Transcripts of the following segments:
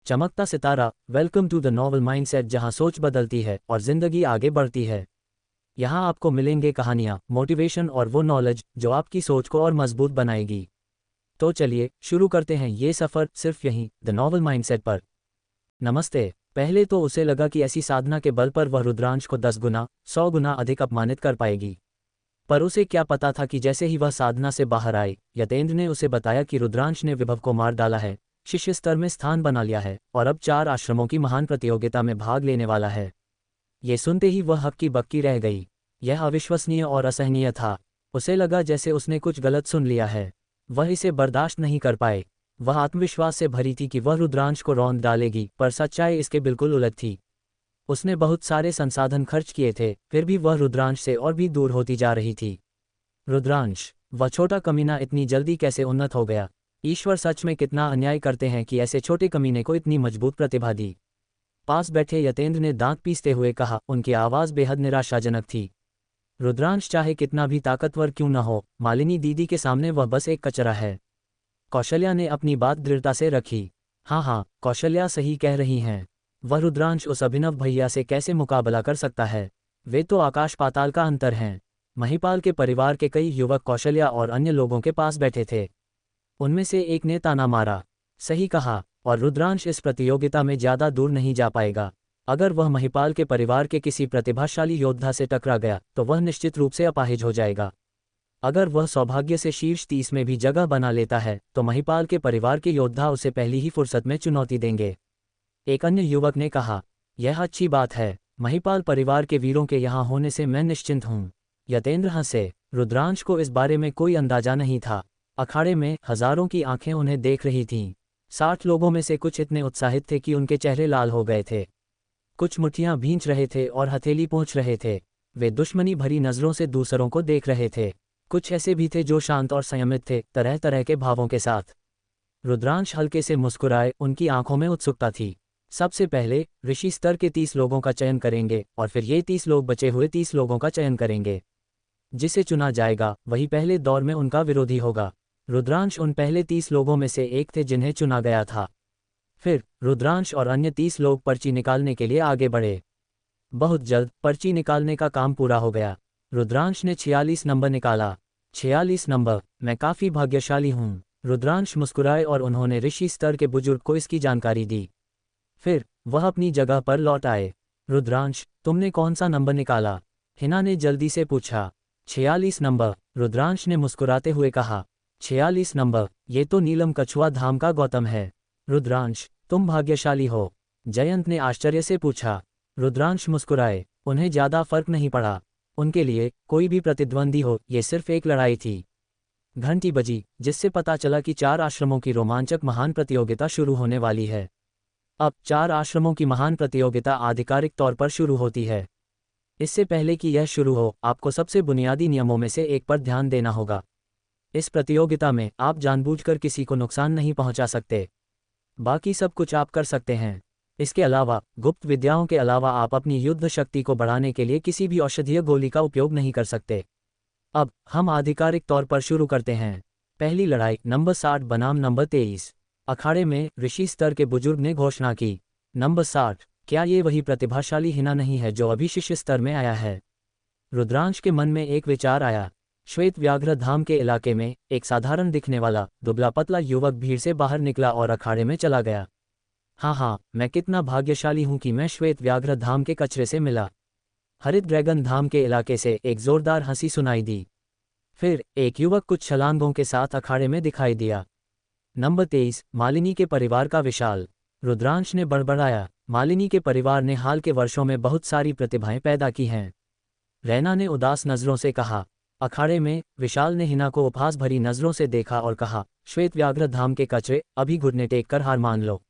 चमकता सितारा, welcome to the novel mindset, जहां सोच बदलती है और जिंदगी आगे बढ़ती है। यहाँ आपको मिलेंगे कहानियाँ, मोटिवेशन और वो नॉलेज जो आपकी सोच को और मजबूत बनाएगी। तो चलिए शुरू करते हैं ये सफ़र, सिर्फ यहीं द नॉवल माइंडसेट पर। नमस्ते। पहले तो उसे लगा कि ऐसी साधना के बल पर वह रुद्रांश को 10 गुना 100 गुना अधिक अपमानित कर पाएगी। पर उसे क्या पता था कि जैसे ही वह साधना से बाहर आई, यतेंद्र ने उसे बताया कि रुद्रांश ने विभव को मार डाला है, शिष्य स्तर में स्थान बना लिया है और अब 4 आश्रमों की महान प्रतियोगिता में भाग लेने वाला है। ये सुनते ही वह हक्की बक्की रह गई। यह अविश्वसनीय और असहनीय था। उसे लगा जैसे उसने कुछ गलत सुन लिया है। वह इसे बर्दाश्त नहीं कर पाए। वह आत्मविश्वास से भरी थी कि वह रुद्रांश को रौंद डालेगी, पर सच्चाई इसके बिल्कुल उलट थी। उसने बहुत सारे संसाधन खर्च किए थे, फिर भी वह रुद्रांश से और भी दूर होती जा रही थी। रुद्रांश, वह छोटा कमीना इतनी जल्दी कैसे उन्नत हो गया? ईश्वर सच में कितना अन्याय करते हैं कि ऐसे छोटे कमीने को इतनी मजबूत प्रतिभा दी। पास बैठे यतेंद्र ने दांत पीसते हुए कहा। उनकी आवाज़ बेहद निराशाजनक थी। रुद्रांश चाहे कितना भी ताकतवर क्यों न हो, मालिनी दीदी के सामने वह बस एक कचरा है। कौशल्या ने अपनी बात दृढ़ता से रखी। हाँ, कौशल्या सही कह रही हैं। वह रुद्रांश उस अभिनव भैया से कैसे मुकाबला कर सकता है? वे तो आकाश पाताल का अंतर हैं। महिपाल के परिवार के कई युवक कौशल्या और अन्य लोगों के पास बैठे थे। उनमें से एक ने ताना मारा। सही कहा, और रुद्रांश इस प्रतियोगिता में ज़्यादा दूर नहीं जा पाएगा। अगर वह महिपाल के परिवार के किसी प्रतिभाशाली योद्धा से टकरा गया तो वह निश्चित रूप से अपाहिज हो जाएगा। अगर वह सौभाग्य से शीर्ष 30 में भी जगह बना लेता है तो महिपाल के परिवार के योद्धा उसे पहली ही फुर्सत में चुनौती देंगे। एक अन्य युवक ने कहा, यह अच्छी बात है। महिपाल परिवार के वीरों के यहाँ होने से मैं निश्चिंत हूँ। यतेंद्र हंसे। रुद्रांश को इस बारे में कोई अंदाजा नहीं था। अखाड़े में हजारों की आंखें उन्हें देख रही थीं। 60 लोगों में से कुछ इतने उत्साहित थे कि उनके चेहरे लाल हो गए थे। कुछ मुट्ठियां भींच रहे थे और हथेली पहुंच रहे थे। वे दुश्मनी भरी नज़रों से दूसरों को देख रहे थे। कुछ ऐसे भी थे जो शांत और संयमित थे, तरह तरह के भावों के साथ। रुद्रांश हल्के से मुस्कुराए, उनकी आंखों में उत्सुकता थी। सबसे पहले ऋषि स्तर के 30 लोगों का चयन करेंगे और फिर ये 30 लोग बचे हुए 30 लोगों का चयन करेंगे। जिसे चुना जाएगा वही पहले दौर में उनका विरोधी होगा। रुद्रांश उन पहले 30 लोगों में से एक थे जिन्हें चुना गया था। फिर रुद्रांश और अन्य 30 लोग पर्ची निकालने के लिए आगे बढ़े। बहुत जल्द पर्ची निकालने का काम पूरा हो गया। रुद्रांश ने 46 नंबर निकाला। 46 नंबर, मैं काफ़ी भाग्यशाली हूँ। रुद्रांश मुस्कुराए और उन्होंने ऋषि स्तर के बुजुर्ग को इसकी जानकारी दी। फिर वह अपनी जगह पर लौट आए। रुद्रांश, तुमने कौन सा नंबर निकाला? हिना ने जल्दी से पूछा। 46 नंबर, रुद्रांश ने मुस्कुराते हुए कहा। 46 नंबर, ये तो नीलम कछुआ धाम का गौतम है। रुद्रांश, तुम भाग्यशाली हो। जयंत ने आश्चर्य से पूछा। रुद्रांश मुस्कुराए। उन्हें ज़्यादा फर्क नहीं पड़ा। उनके लिए कोई भी प्रतिद्वंदी हो, ये सिर्फ एक लड़ाई थी। घंटी बजी, जिससे पता चला कि 4 आश्रमों की रोमांचक महान प्रतियोगिता शुरू होने वाली है। अब 4 आश्रमों की महान प्रतियोगिता आधिकारिक तौर पर शुरू होती है। इससे पहले कि यह शुरू हो, आपको सबसे बुनियादी नियमों में से एक पर ध्यान देना होगा। इस प्रतियोगिता में आप जानबूझकर किसी को नुकसान नहीं पहुंचा सकते। बाकी सब कुछ आप कर सकते हैं। इसके अलावा गुप्त विद्याओं के अलावा आप अपनी युद्ध शक्ति को बढ़ाने के लिए किसी भी औषधीय गोली का उपयोग नहीं कर सकते। अब हम आधिकारिक तौर पर शुरू करते हैं। पहली लड़ाई नंबर 60 बनाम नंबर 23। अखाड़े में ऋषि स्तर के बुजुर्ग ने घोषणा की। नंबर 60, क्या ये वही प्रतिभाशाली हिना नहीं है जो अभी शिष्य स्तर में आया है? रुद्रांश के मन में एक विचार आया। श्वेत व्याघ्र धाम के इलाके में एक साधारण दिखने वाला दुबला पतला युवक भीड़ से बाहर निकला और अखाड़े में चला गया। हाँ, मैं कितना भाग्यशाली हूँ कि मैं श्वेत व्याघ्र धाम के कचरे से मिला। हरित ड्रैगन धाम के इलाके से एक जोरदार हंसी सुनाई दी। फिर एक युवक कुछ छलांगों के साथ अखाड़े में दिखाई दिया। नंबर 23, मालिनी के परिवार का विशाल। रुद्रांश ने बड़बड़ाया। मालिनी के परिवार ने हाल के वर्षों में बहुत सारी प्रतिभाएं पैदा की हैं। रैना ने उदास नज़रों से कहा। अखाड़े में विशाल ने हिना को उपहास भरी नज़रों से देखा और कहा, श्वेत व्याघ्र धाम के कचरे, अभी घुटने टेक कर हार मान लो,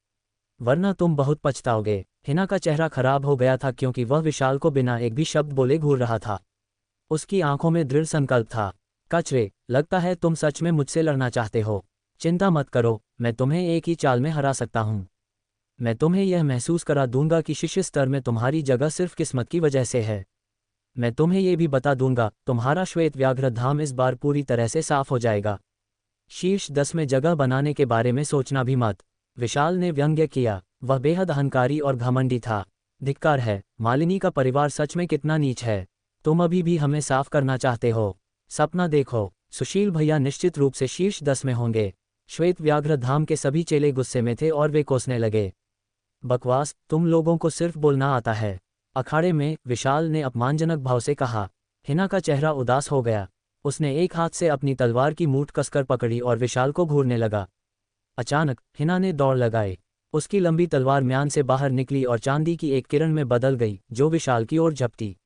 वरना तुम बहुत पछताओगे। हिना का चेहरा खराब हो गया था क्योंकि वह विशाल को बिना एक भी शब्द बोले घूर रहा था। उसकी आंखों में दृढ़ संकल्प था। कचरे, लगता है तुम सच में मुझसे लड़ना चाहते हो। चिंता मत करो, मैं तुम्हें एक ही चाल में हरा सकता हूँ। मैं तुम्हें यह महसूस करा दूंगा कि शिष्य स्तर में तुम्हारी जगह सिर्फ किस्मत की वजह से है। मैं तुम्हें ये भी बता दूंगा, तुम्हारा श्वेत व्याघ्र धाम इस बार पूरी तरह से साफ हो जाएगा। शीर्ष 10 में जगह बनाने के बारे में सोचना भी मत। विशाल ने व्यंग्य किया। वह बेहद अहंकारी और घमंडी था। धिक्कार है, मालिनी का परिवार सच में कितना नीच है। तुम अभी भी हमें साफ करना चाहते हो। सपना देखो, सुशील भैया निश्चित रूप से शीर्ष 10 में होंगे। श्वेत व्याघ्र धाम के सभी चेले गुस्से में थे और वे कोसने लगे। बकवास, तुम लोगों को सिर्फ बोलना आता है। अखाड़े में विशाल ने अपमानजनक भाव से कहा। हिना का चेहरा उदास हो गया। उसने एक हाथ से अपनी तलवार की मूठ कसकर पकड़ी और विशाल को घूरने लगा। अचानक हिना ने दौड़ लगाई। उसकी लंबी तलवार म्यान से बाहर निकली और चांदी की एक किरण में बदल गई जो विशाल की ओर झपटी।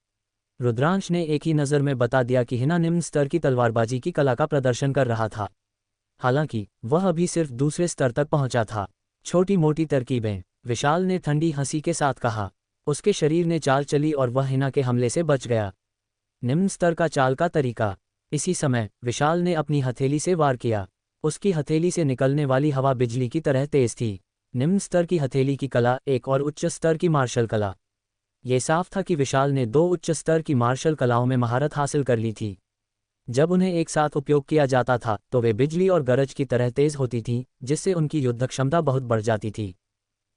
रुद्रांश ने एक ही नज़र में बता दिया कि हिना निम्न स्तर की तलवारबाजी की कला का प्रदर्शन कर रहा था। हालांकि वह अभी सिर्फ दूसरे स्तर तक पहुंचा था। छोटी मोटी तरकीबें, विशाल ने ठंडी हंसी के साथ कहा। उसके शरीर ने चाल चली और वह हिना के हमले से बच गया। निम्न स्तर का चाल का तरीका। इसी समय विशाल ने अपनी हथेली से वार किया। उसकी हथेली से निकलने वाली हवा बिजली की तरह तेज थी। निम्न स्तर की हथेली की कला एक और उच्च स्तर की मार्शल कला। ये साफ था कि विशाल ने 2 उच्च स्तर की मार्शल कलाओं में महारत हासिल कर ली थी। जब उन्हें एक साथ उपयोग किया जाता था तो वे बिजली और गरज की तरह तेज होती थीं, जिससे उनकी युद्ध क्षमता बहुत बढ़ जाती थी।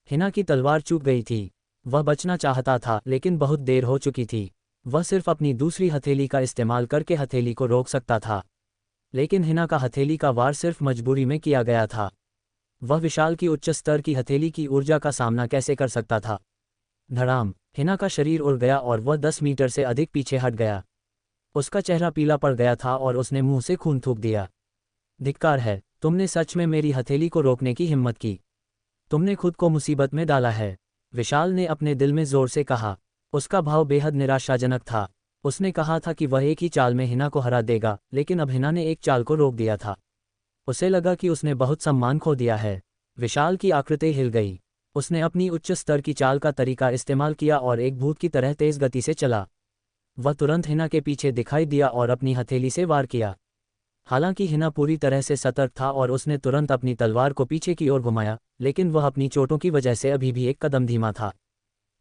हिना की तलवार चूक गई थी। वह बचना चाहता था लेकिन बहुत देर हो चुकी थी। वह सिर्फ अपनी दूसरी हथेली का इस्तेमाल करके हथेली को रोक सकता था। लेकिन हिना का हथेली का वार सिर्फ मजबूरी में किया गया था। वह विशाल की उच्च स्तर की हथेली की ऊर्जा का सामना कैसे कर सकता था। धड़ाम, हिना का शरीर उड़ गया और वह 10 मीटर से अधिक पीछे हट गया। उसका चेहरा पीला पड़ गया था और उसने मुंह से खून थूक दिया। धिक्कार है, तुमने सच में मेरी हथेली को रोकने की हिम्मत की। तुमने खुद को मुसीबत में डाला है, विशाल ने अपने दिल में जोर से कहा। उसका भाव बेहद निराशाजनक था। उसने कहा था कि वह एक ही चाल में हिना को हरा देगा, लेकिन अब हिना ने एक चाल को रोक दिया था। उसे लगा कि उसने बहुत सम्मान खो दिया है। विशाल की आकृति हिल गई। उसने अपनी उच्च स्तर की चाल का तरीका इस्तेमाल किया और एक भूत की तरह तेज गति से चला। वह तुरंत हिना के पीछे दिखाई दिया और अपनी हथेली से वार किया। हालांकि हिना पूरी तरह से सतर्क था और उसने तुरंत अपनी तलवार को पीछे की ओर घुमाया, लेकिन वह अपनी चोटों की वजह से अभी भी एक कदम धीमा था।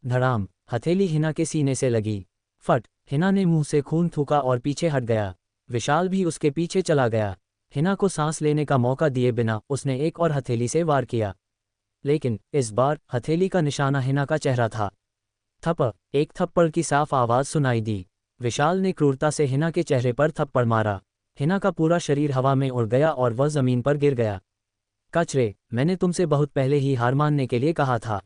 धड़ाम, हथेली हिना के सीने से लगी। फट, हिना ने मुंह से खून थूका और पीछे हट गया। विशाल भी उसके पीछे चला गया। हिना को सांस लेने का मौका दिए बिना उसने एक और हथेली से वार किया, लेकिन इस बार हथेली का निशाना हिना का चेहरा था। थप, एक थप्पड़ की साफ आवाज सुनाई दी। विशाल ने क्रूरता से हिना के चेहरे पर थप्पड़ मारा। हिना का पूरा शरीर हवा में उड़ गया और वह जमीन पर गिर गया। कचरे, मैंने तुमसे बहुत पहले ही हार मानने के लिए कहा था।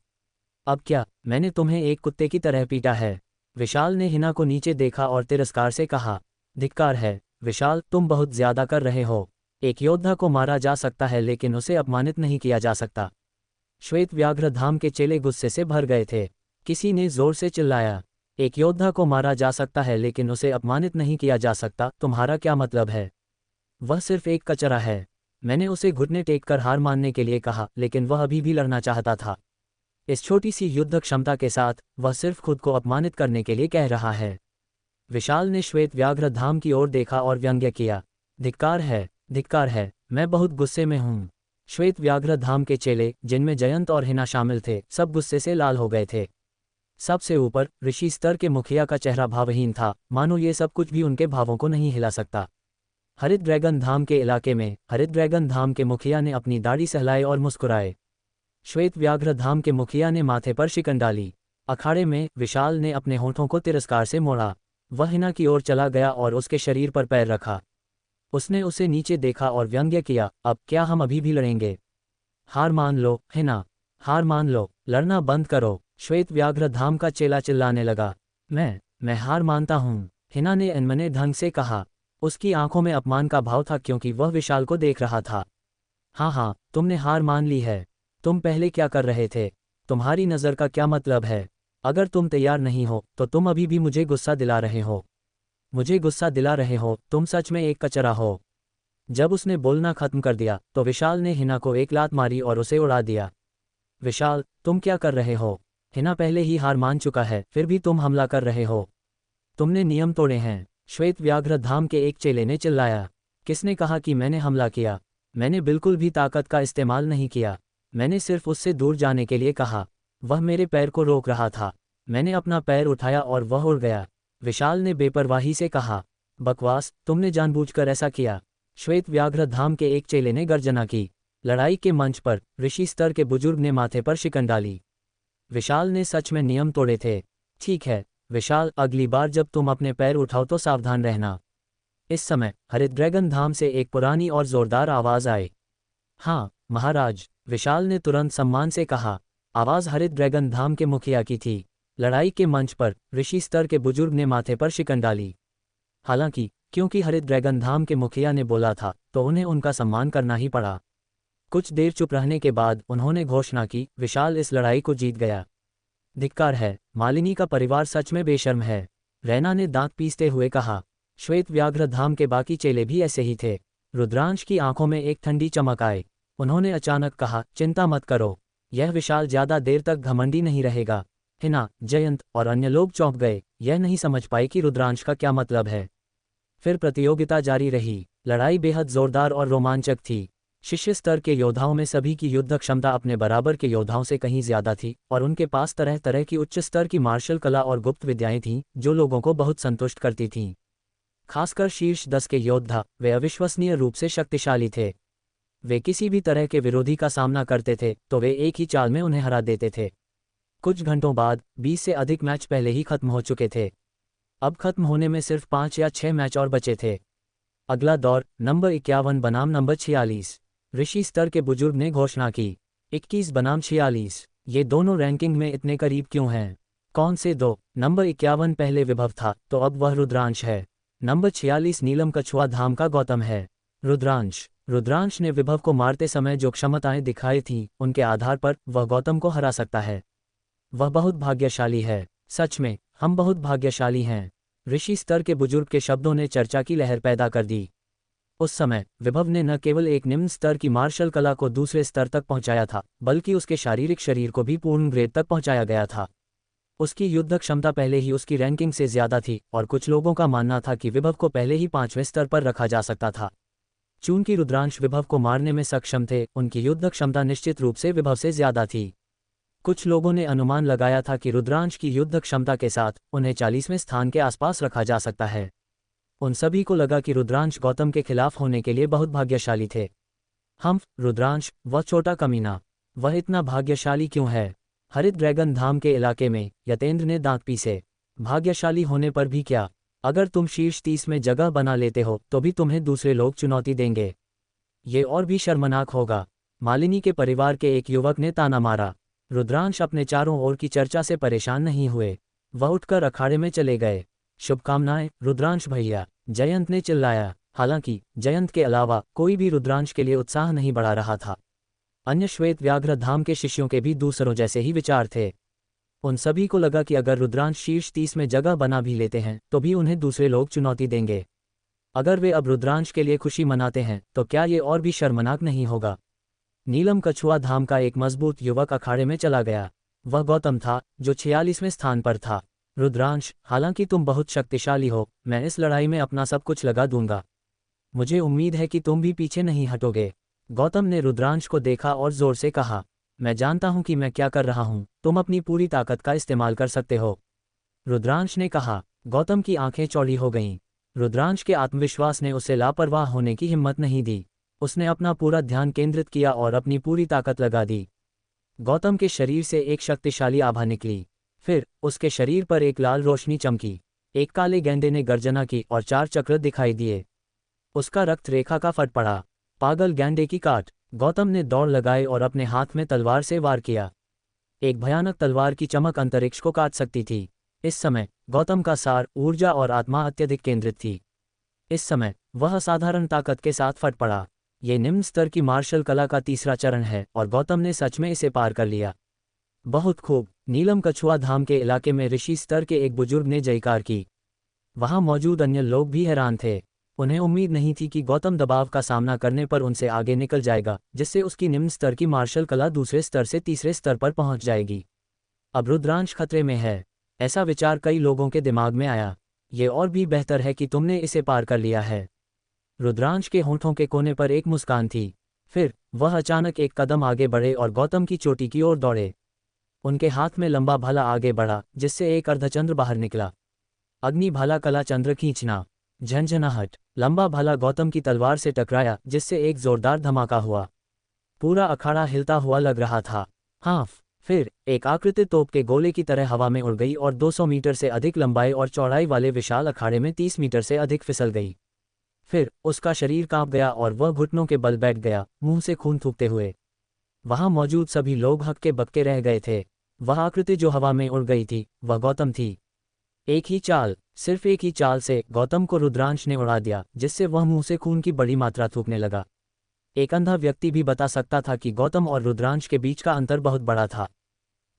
अब क्या, मैंने तुम्हें एक कुत्ते की तरह पीटा है। विशाल ने हिना को नीचे देखा और तिरस्कार से कहा। धिक्कार है, विशाल, तुम बहुत ज्यादा कर रहे हो। एक योद्धा को मारा जा सकता है लेकिन उसे अपमानित नहीं किया जा सकता। श्वेत व्याघ्र धाम के चेले गुस्से से भर गए थे। किसी ने जोर से चिल्लाया, एक योद्धा को मारा जा सकता है लेकिन उसे अपमानित नहीं किया जा सकता, तुम्हारा क्या मतलब है? वह सिर्फ एक कचरा है। मैंने उसे घुटने टेक कर हार मानने के लिए कहा, लेकिन वह अभी भी लड़ना चाहता था। इस छोटी सी युद्ध क्षमता के साथ वह सिर्फ खुद को अपमानित करने के लिए कह रहा है। विशाल ने श्वेत व्याघ्र धाम की ओर देखा और व्यंग्य किया। धिक्कार है, धिक्कार है, मैं बहुत गुस्से में हूँ। श्वेत व्याघ्र धाम के चेले, जिनमें जयंत और हिना शामिल थे, सब गुस्से से लाल हो गए थे। सबसे ऊपर ऋषि स्तर के मुखिया का चेहरा भावहीन था, मानो ये सब कुछ भी उनके भावों को नहीं हिला सकता। हरित ड्रैगन धाम के इलाके में हरित ड्रैगन धाम के मुखिया ने अपनी दाढ़ी सहलाए और मुस्कुराए। श्वेत व्याघ्र धाम के मुखिया ने माथे पर शिकन डाली। अखाड़े में विशाल ने अपने होठों को तिरस्कार से मोड़ा। वह हिना की ओर चला गया और उसके शरीर पर पैर रखा। उसने उसे नीचे देखा और व्यंग्य किया, अब क्या हम अभी भी लड़ेंगे? हार मान लो हिना, हार मान लो, लड़ना बंद करो। श्वेत व्याघ्र धाम का चेला चिल्लाने लगा। मैं हार मानता हूँ, हिना ने अनमने ढंग से कहा। उसकी आंखों में अपमान का भाव था क्योंकि वह विशाल को देख रहा था। हाँ, तुमने हार मान ली है। तुम पहले क्या कर रहे थे? तुम्हारी नज़र का क्या मतलब है? अगर तुम तैयार नहीं हो तो तुम अभी भी मुझे गुस्सा दिला रहे हो। मुझे गुस्सा दिला रहे हो, तुम सच में एक कचरा हो। जब उसने बोलना खत्म कर दिया तो विशाल ने हिना को एक लात मारी और उसे उड़ा दिया। विशाल, तुम क्या कर रहे हो? हिना पहले ही हार मान चुका है, फिर भी तुम हमला कर रहे हो। तुमने नियम तोड़े हैं। श्वेत व्याघ्र धाम के एक चेले ने चिल्लाया। किसने कहा कि मैंने हमला किया? मैंने बिल्कुल भी ताकत का इस्तेमाल नहीं किया। मैंने सिर्फ उससे दूर जाने के लिए कहा। वह मेरे पैर को रोक रहा था। मैंने अपना पैर उठाया और वह उड़ गया। विशाल ने बेपरवाही से कहा। बकवास, तुमने जानबूझकर ऐसा किया। श्वेत व्याघ्र धाम के एक चेले ने गर्जना की। लड़ाई के मंच पर ऋषि स्तर के बुजुर्ग ने माथे पर शिकन डाली। विशाल ने सच में नियम तोड़े थे। ठीक है विशाल, अगली बार जब तुम अपने पैर उठाओ तो सावधान रहना। इस समय हरित ड्रैगन धाम से एक पुरानी और जोरदार आवाज आई। हाँ महाराज, विशाल ने तुरंत सम्मान से कहा। आवाज हरित ड्रैगन धाम के मुखिया की थी। लड़ाई के मंच पर ऋषि स्तर के बुजुर्ग ने माथे पर शिकन डाली। हालांकि क्योंकि हरित ड्रैगन धाम के मुखिया ने बोला था तो उन्हें उनका सम्मान करना ही पड़ा। कुछ देर चुप रहने के बाद उन्होंने घोषणा की, विशाल इस लड़ाई को जीत गया। धिक्कार है, मालिनी का परिवार सच में बेशर्म है। रैना ने दांत पीसते हुए कहा। श्वेत व्याघ्र धाम के बाकी चेले भी ऐसे ही थे। रुद्रांश की आंखों में एक ठंडी चमक आई। उन्होंने अचानक कहा, चिंता मत करो, यह विशाल ज्यादा देर तक घमंडी नहीं रहेगा। हिना, जयंत और अन्य लोग चौंक गए, यह नहीं समझ पाए कि रुद्रांश का क्या मतलब है। फिर प्रतियोगिता जारी रही। लड़ाई बेहद जोरदार और रोमांचक थी। शिष्य स्तर के योद्धाओं में सभी की युद्ध क्षमता अपने बराबर के योद्धाओं से कहीं ज्यादा थी और उनके पास तरह तरह की उच्च स्तर की मार्शल कला और गुप्त विद्याएं थीं जो लोगों को बहुत संतुष्ट करती थीं। खासकर शीर्ष 10 के योद्धा, वे अविश्वसनीय रूप से शक्तिशाली थे। वे किसी भी तरह के विरोधी का सामना करते थे तो वे एक ही चाल में उन्हें हरा देते थे। कुछ घंटों बाद 20 से अधिक मैच पहले ही खत्म हो चुके थे। अब खत्म होने में सिर्फ 5 या 6 मैच और बचे थे। अगला दौर नंबर 51 बनाम नंबर 46। ऋषि स्तर के बुजुर्ग ने घोषणा की। 21 बनाम 46, ये दोनों रैंकिंग में इतने करीब क्यों हैं? कौन से दो? नंबर 51 पहले विभव था तो अब वह रुद्रांश है। नंबर 46 नीलम कछुआ धाम का गौतम है। रुद्रांश ने विभव को मारते समय जो क्षमताएं दिखाई थीं उनके आधार पर वह गौतम को हरा सकता है। वह बहुत भाग्यशाली है। सच में हम बहुत भाग्यशाली हैं। ऋषि स्तर के बुजुर्ग के शब्दों ने चर्चा की लहर पैदा कर दी। उस समय विभव ने न केवल एक निम्न स्तर की मार्शल कला को दूसरे स्तर तक पहुंचाया था बल्कि उसके शारीरिक शरीर को भी पूर्ण ग्रेड तक पहुंचाया गया था। उसकी युद्ध क्षमता पहले ही उसकी रैंकिंग से ज्यादा थी और कुछ लोगों का मानना था कि विभव को पहले ही 5वें स्तर पर रखा जा सकता था। चूंकि रुद्रांश विभव को मारने में सक्षम थे, उनकी युद्ध क्षमता निश्चित रूप से विभव से ज्यादा थी। कुछ लोगों ने अनुमान लगाया था कि रुद्रांश की युद्ध क्षमता के साथ उन्हें 40वें स्थान के आसपास रखा जा सकता है। उन सभी को लगा कि रुद्रांश गौतम के खिलाफ होने के लिए बहुत भाग्यशाली थे। रुद्रांश, वह छोटा कमीना, वह इतना भाग्यशाली क्यों है? हरित ड्रैगन धाम के इलाके में यतेंद्र ने दांत पीसे। भाग्यशाली होने पर भी क्या? अगर तुम शीर्ष 30 में जगह बना लेते हो तो भी तुम्हें दूसरे लोग चुनौती देंगे। ये और भी शर्मनाक होगा। मालिनी के परिवार के एक युवक ने ताना मारा। रुद्रांश अपने चारों ओर की चर्चा से परेशान नहीं हुए। वह उठकर अखाड़े में चले गए। शुभकामनाएं रुद्रांश भैया, जयंत ने चिल्लाया। हालांकि जयंत के अलावा कोई भी रुद्रांश के लिए उत्साह नहीं बढ़ा रहा था। अन्य श्वेत व्याघ्र धाम के शिष्यों के भी दूसरों जैसे ही विचार थे। उन सभी को लगा कि अगर रुद्रांश शीर्ष 30 में जगह बना भी लेते हैं तो भी उन्हें दूसरे लोग चुनौती देंगे। अगर वे अब रुद्रांश के लिए खुशी मनाते हैं तो क्या ये और भी शर्मनाक नहीं होगा? नीलम कछुआ धाम का एक मजबूत युवक अखाड़े में चला गया। वह गौतम था जो 46वें स्थान पर था। रुद्रांश, हालांकि तुम बहुत शक्तिशाली हो, मैं इस लड़ाई में अपना सब कुछ लगा दूंगा। मुझे उम्मीद है कि तुम भी पीछे नहीं हटोगे। गौतम ने रुद्रांश को देखा और जोर से कहा, मैं जानता हूं कि मैं क्या कर रहा हूं, तुम अपनी पूरी ताकत का इस्तेमाल कर सकते हो। रुद्रांश ने कहा। गौतम की आंखें चौड़ी हो गईं। रुद्रांश के आत्मविश्वास ने उसे लापरवाह होने की हिम्मत नहीं दी। उसने अपना पूरा ध्यान केंद्रित किया और अपनी पूरी ताकत लगा दी। गौतम के शरीर से एक शक्तिशाली आभा निकली। फिर उसके शरीर पर एक लाल रोशनी चमकी। एक काले गेंडे ने गर्जना की और 4 चक्र दिखाई दिए। उसका रक्त रेखा का फट पड़ा। पागल गेंडे की काट। गौतम ने दौड़ लगाई और अपने हाथ में तलवार से वार किया। एक भयानक तलवार की चमक अंतरिक्ष को काट सकती थी। इस समय गौतम का सार, ऊर्जा और आत्मा अत्यधिक केंद्रित थी। इस समय वह असाधारण ताकत के साथ फट पड़ा। ये निम्न स्तर की मार्शल कला का तीसरा चरण है और गौतम ने सच में इसे पार कर लिया। बहुत खूब। नीलम कछुआ धाम के इलाके में ऋषि स्तर के एक बुजुर्ग ने जयकार की। वहां मौजूद अन्य लोग भी हैरान थे। उन्हें उम्मीद नहीं थी कि गौतम दबाव का सामना करने पर उनसे आगे निकल जाएगा, जिससे उसकी निम्न स्तर की मार्शल कला दूसरे स्तर से तीसरे स्तर पर पहुंच जाएगी। अब रुद्रांश खतरे में है, ऐसा विचार कई लोगों के दिमाग में आया। ये और भी बेहतर है कि तुमने इसे पार कर लिया है। रुद्रांश के होंठों के कोने पर एक मुस्कान थी। फिर वह अचानक एक कदम आगे बढ़े और गौतम की चोटी की ओर दौड़े। उनके हाथ में लंबा भाला आगे बढ़ा, जिससे एक अर्धचंद्र बाहर निकला। अग्नि भाला कला चंद्र खींचना। झंझनाहट। लंबा भाला गौतम की तलवार से टकराया, जिससे एक जोरदार धमाका हुआ। पूरा अखाड़ा हिलता हुआ लग रहा था। हाँ, फिर एक आकृति तोप के गोले की तरह हवा में उड़ गई और 200 मीटर से अधिक लंबाई और चौड़ाई वाले विशाल अखाड़े में 30 मीटर से अधिक फिसल गई। फिर उसका शरीर कांप गया और वह घुटनों के बल बैठ गया, मुंह से खून थूकते हुए। वहां मौजूद सभी लोग हक्के बक्के रह गए थे। वह आकृति जो हवा में उड़ गई थी वह गौतम थी। एक ही चाल, सिर्फ एक ही चाल से गौतम को रुद्रांश ने उड़ा दिया, जिससे वह मुंह से खून की बड़ी मात्रा थूकने लगा। एक अंधा व्यक्ति भी बता सकता था कि गौतम और रुद्रांश के बीच का अंतर बहुत बड़ा था।